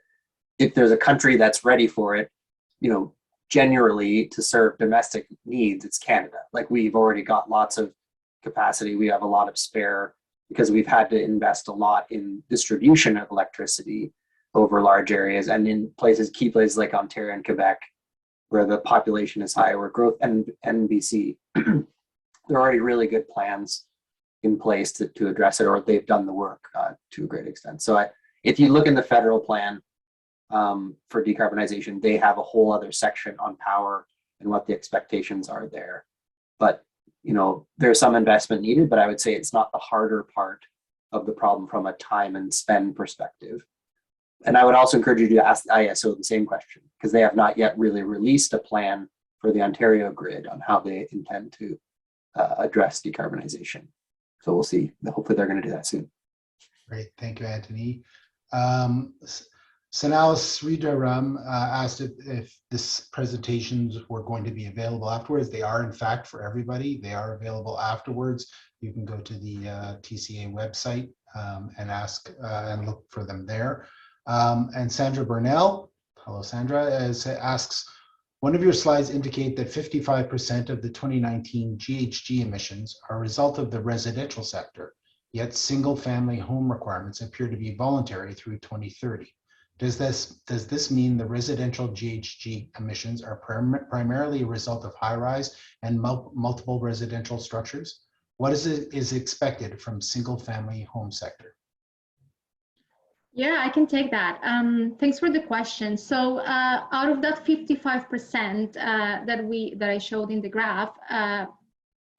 if there's a country that's ready for it, you know, generally to serve domestic needs, it's Canada. Like, we've already got lots of capacity. We have a lot of spare because we've had to invest a lot in distribution of electricity over large areas, and in key places like Ontario and Quebec, where the population is high, where growth, and BC, there are already really good plans in place to address it, or they've done the work to a great extent. So if you look in the federal plan for decarbonization, they have a whole other section on power and what the expectations are there. But, you know, there's some investment needed, but I would say it's not the harder part of the problem from a time and spend perspective. And I would also encourage you to ask the ISO the same question, because they have not yet really released a plan for the Ontario grid on how they intend to address decarbonization. So we'll see. Hopefully they're going to do that soon. Great. Thank you, Antoni. Sanal Sridharam asked if this presentations were going to be available afterwards. They are, in fact, for everybody. They are available afterwards. You can go to the TCA website and ask and look for them there. And Sandra Burnell, hello Sandra, asks, one of your slides indicate that 55% of the 2019 GHG emissions are a result of the residential sector, yet single-family home requirements appear to be voluntary through 2030. Does this mean the residential GHG emissions are primarily a result of high-rise and multiple residential structures? What is expected from single-family home sector? Yeah, I can take that. Thanks for the question. So out of that 55% that I showed in the graph,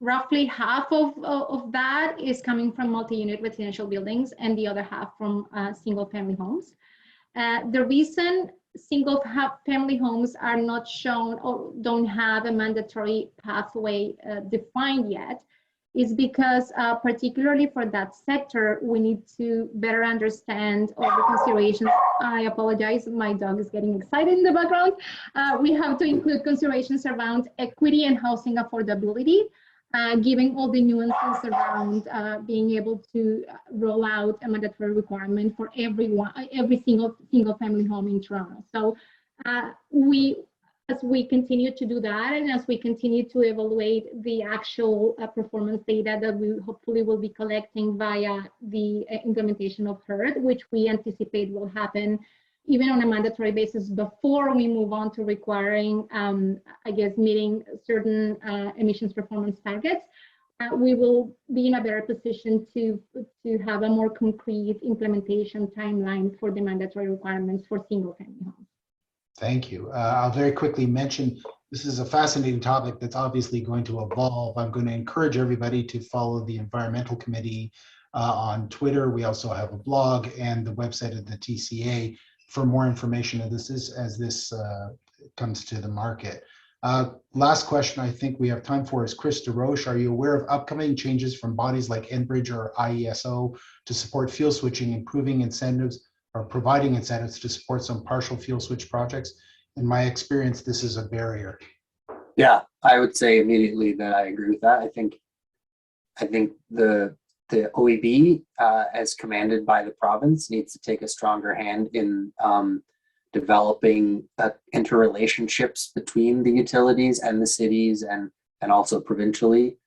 roughly half of that is coming from multi-unit residential buildings, and the other half from single-family homes. The reason single-family homes are not shown or don't have a mandatory pathway defined yet is because particularly for that sector, we need to better understand all the considerations. I apologize, my dog is getting excited in the background. We have to include considerations around equity and housing affordability, giving all the nuances around being able to roll out a mandatory requirement for every single family home in Toronto. So as we continue to do that, and as we continue to evaluate the actual performance data that we hopefully will be collecting via the implementation of HERD, which we anticipate will happen even on a mandatory basis before we move on to requiring, I guess, meeting certain emissions performance targets, we will be in a better position to have a more concrete implementation timeline for the mandatory requirements for single family homes. Thank you. I'll very quickly mention This is a fascinating topic that's obviously going to evolve. I'm going to encourage everybody to follow the Environmental Committee on Twitter. We also have a blog and the website of the TCA for more information as this comes to the market. Last question I think we have time for is Chris DeRoche. Are you aware of upcoming changes from bodies like Enbridge or IESO to support fuel switching, improving incentives or providing incentives to support some partial fuel switch projects? In my experience, this is a barrier. Yeah, I would say immediately that I agree with that. I think the OEB, as commanded by the province, needs to take a stronger hand in developing interrelationships between the utilities and the cities and also provincially.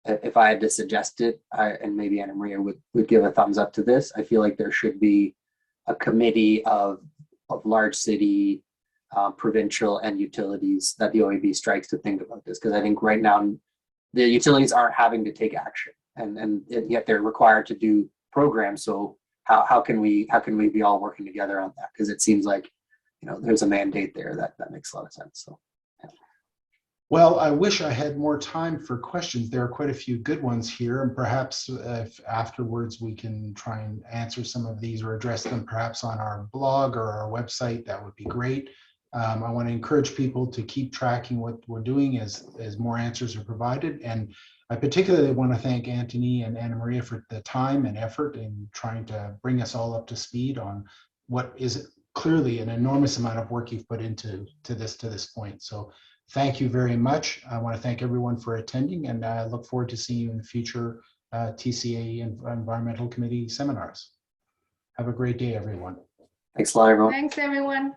If I had to suggest it, and maybe Anna Maria would give a thumbs up to this, I feel like there should be a committee of large city, provincial and utilities that the OEB strikes to think about this, because I think right now the utilities aren't having to take action, and yet they're required to do programs. So how can we be all working together on that? Because it seems like, you know, there's a mandate there that makes a lot of sense. So yeah. Well, I wish I had more time for questions. There are quite a few good ones here, and perhaps if afterwards we can try and answer some of these or address them perhaps on our blog or our website, that would be great. I want to encourage people to keep tracking what we're doing as more answers are provided. And I particularly want to thank Antoni and Anna Maria for the time and effort in trying to bring us all up to speed on what is clearly an enormous amount of work you've put into this point. So thank you very much. I want to thank everyone for attending, and I look forward to seeing you in future TCA and Environmental Committee seminars. Have a great day, everyone. Thanks a lot, everyone. Thanks, everyone.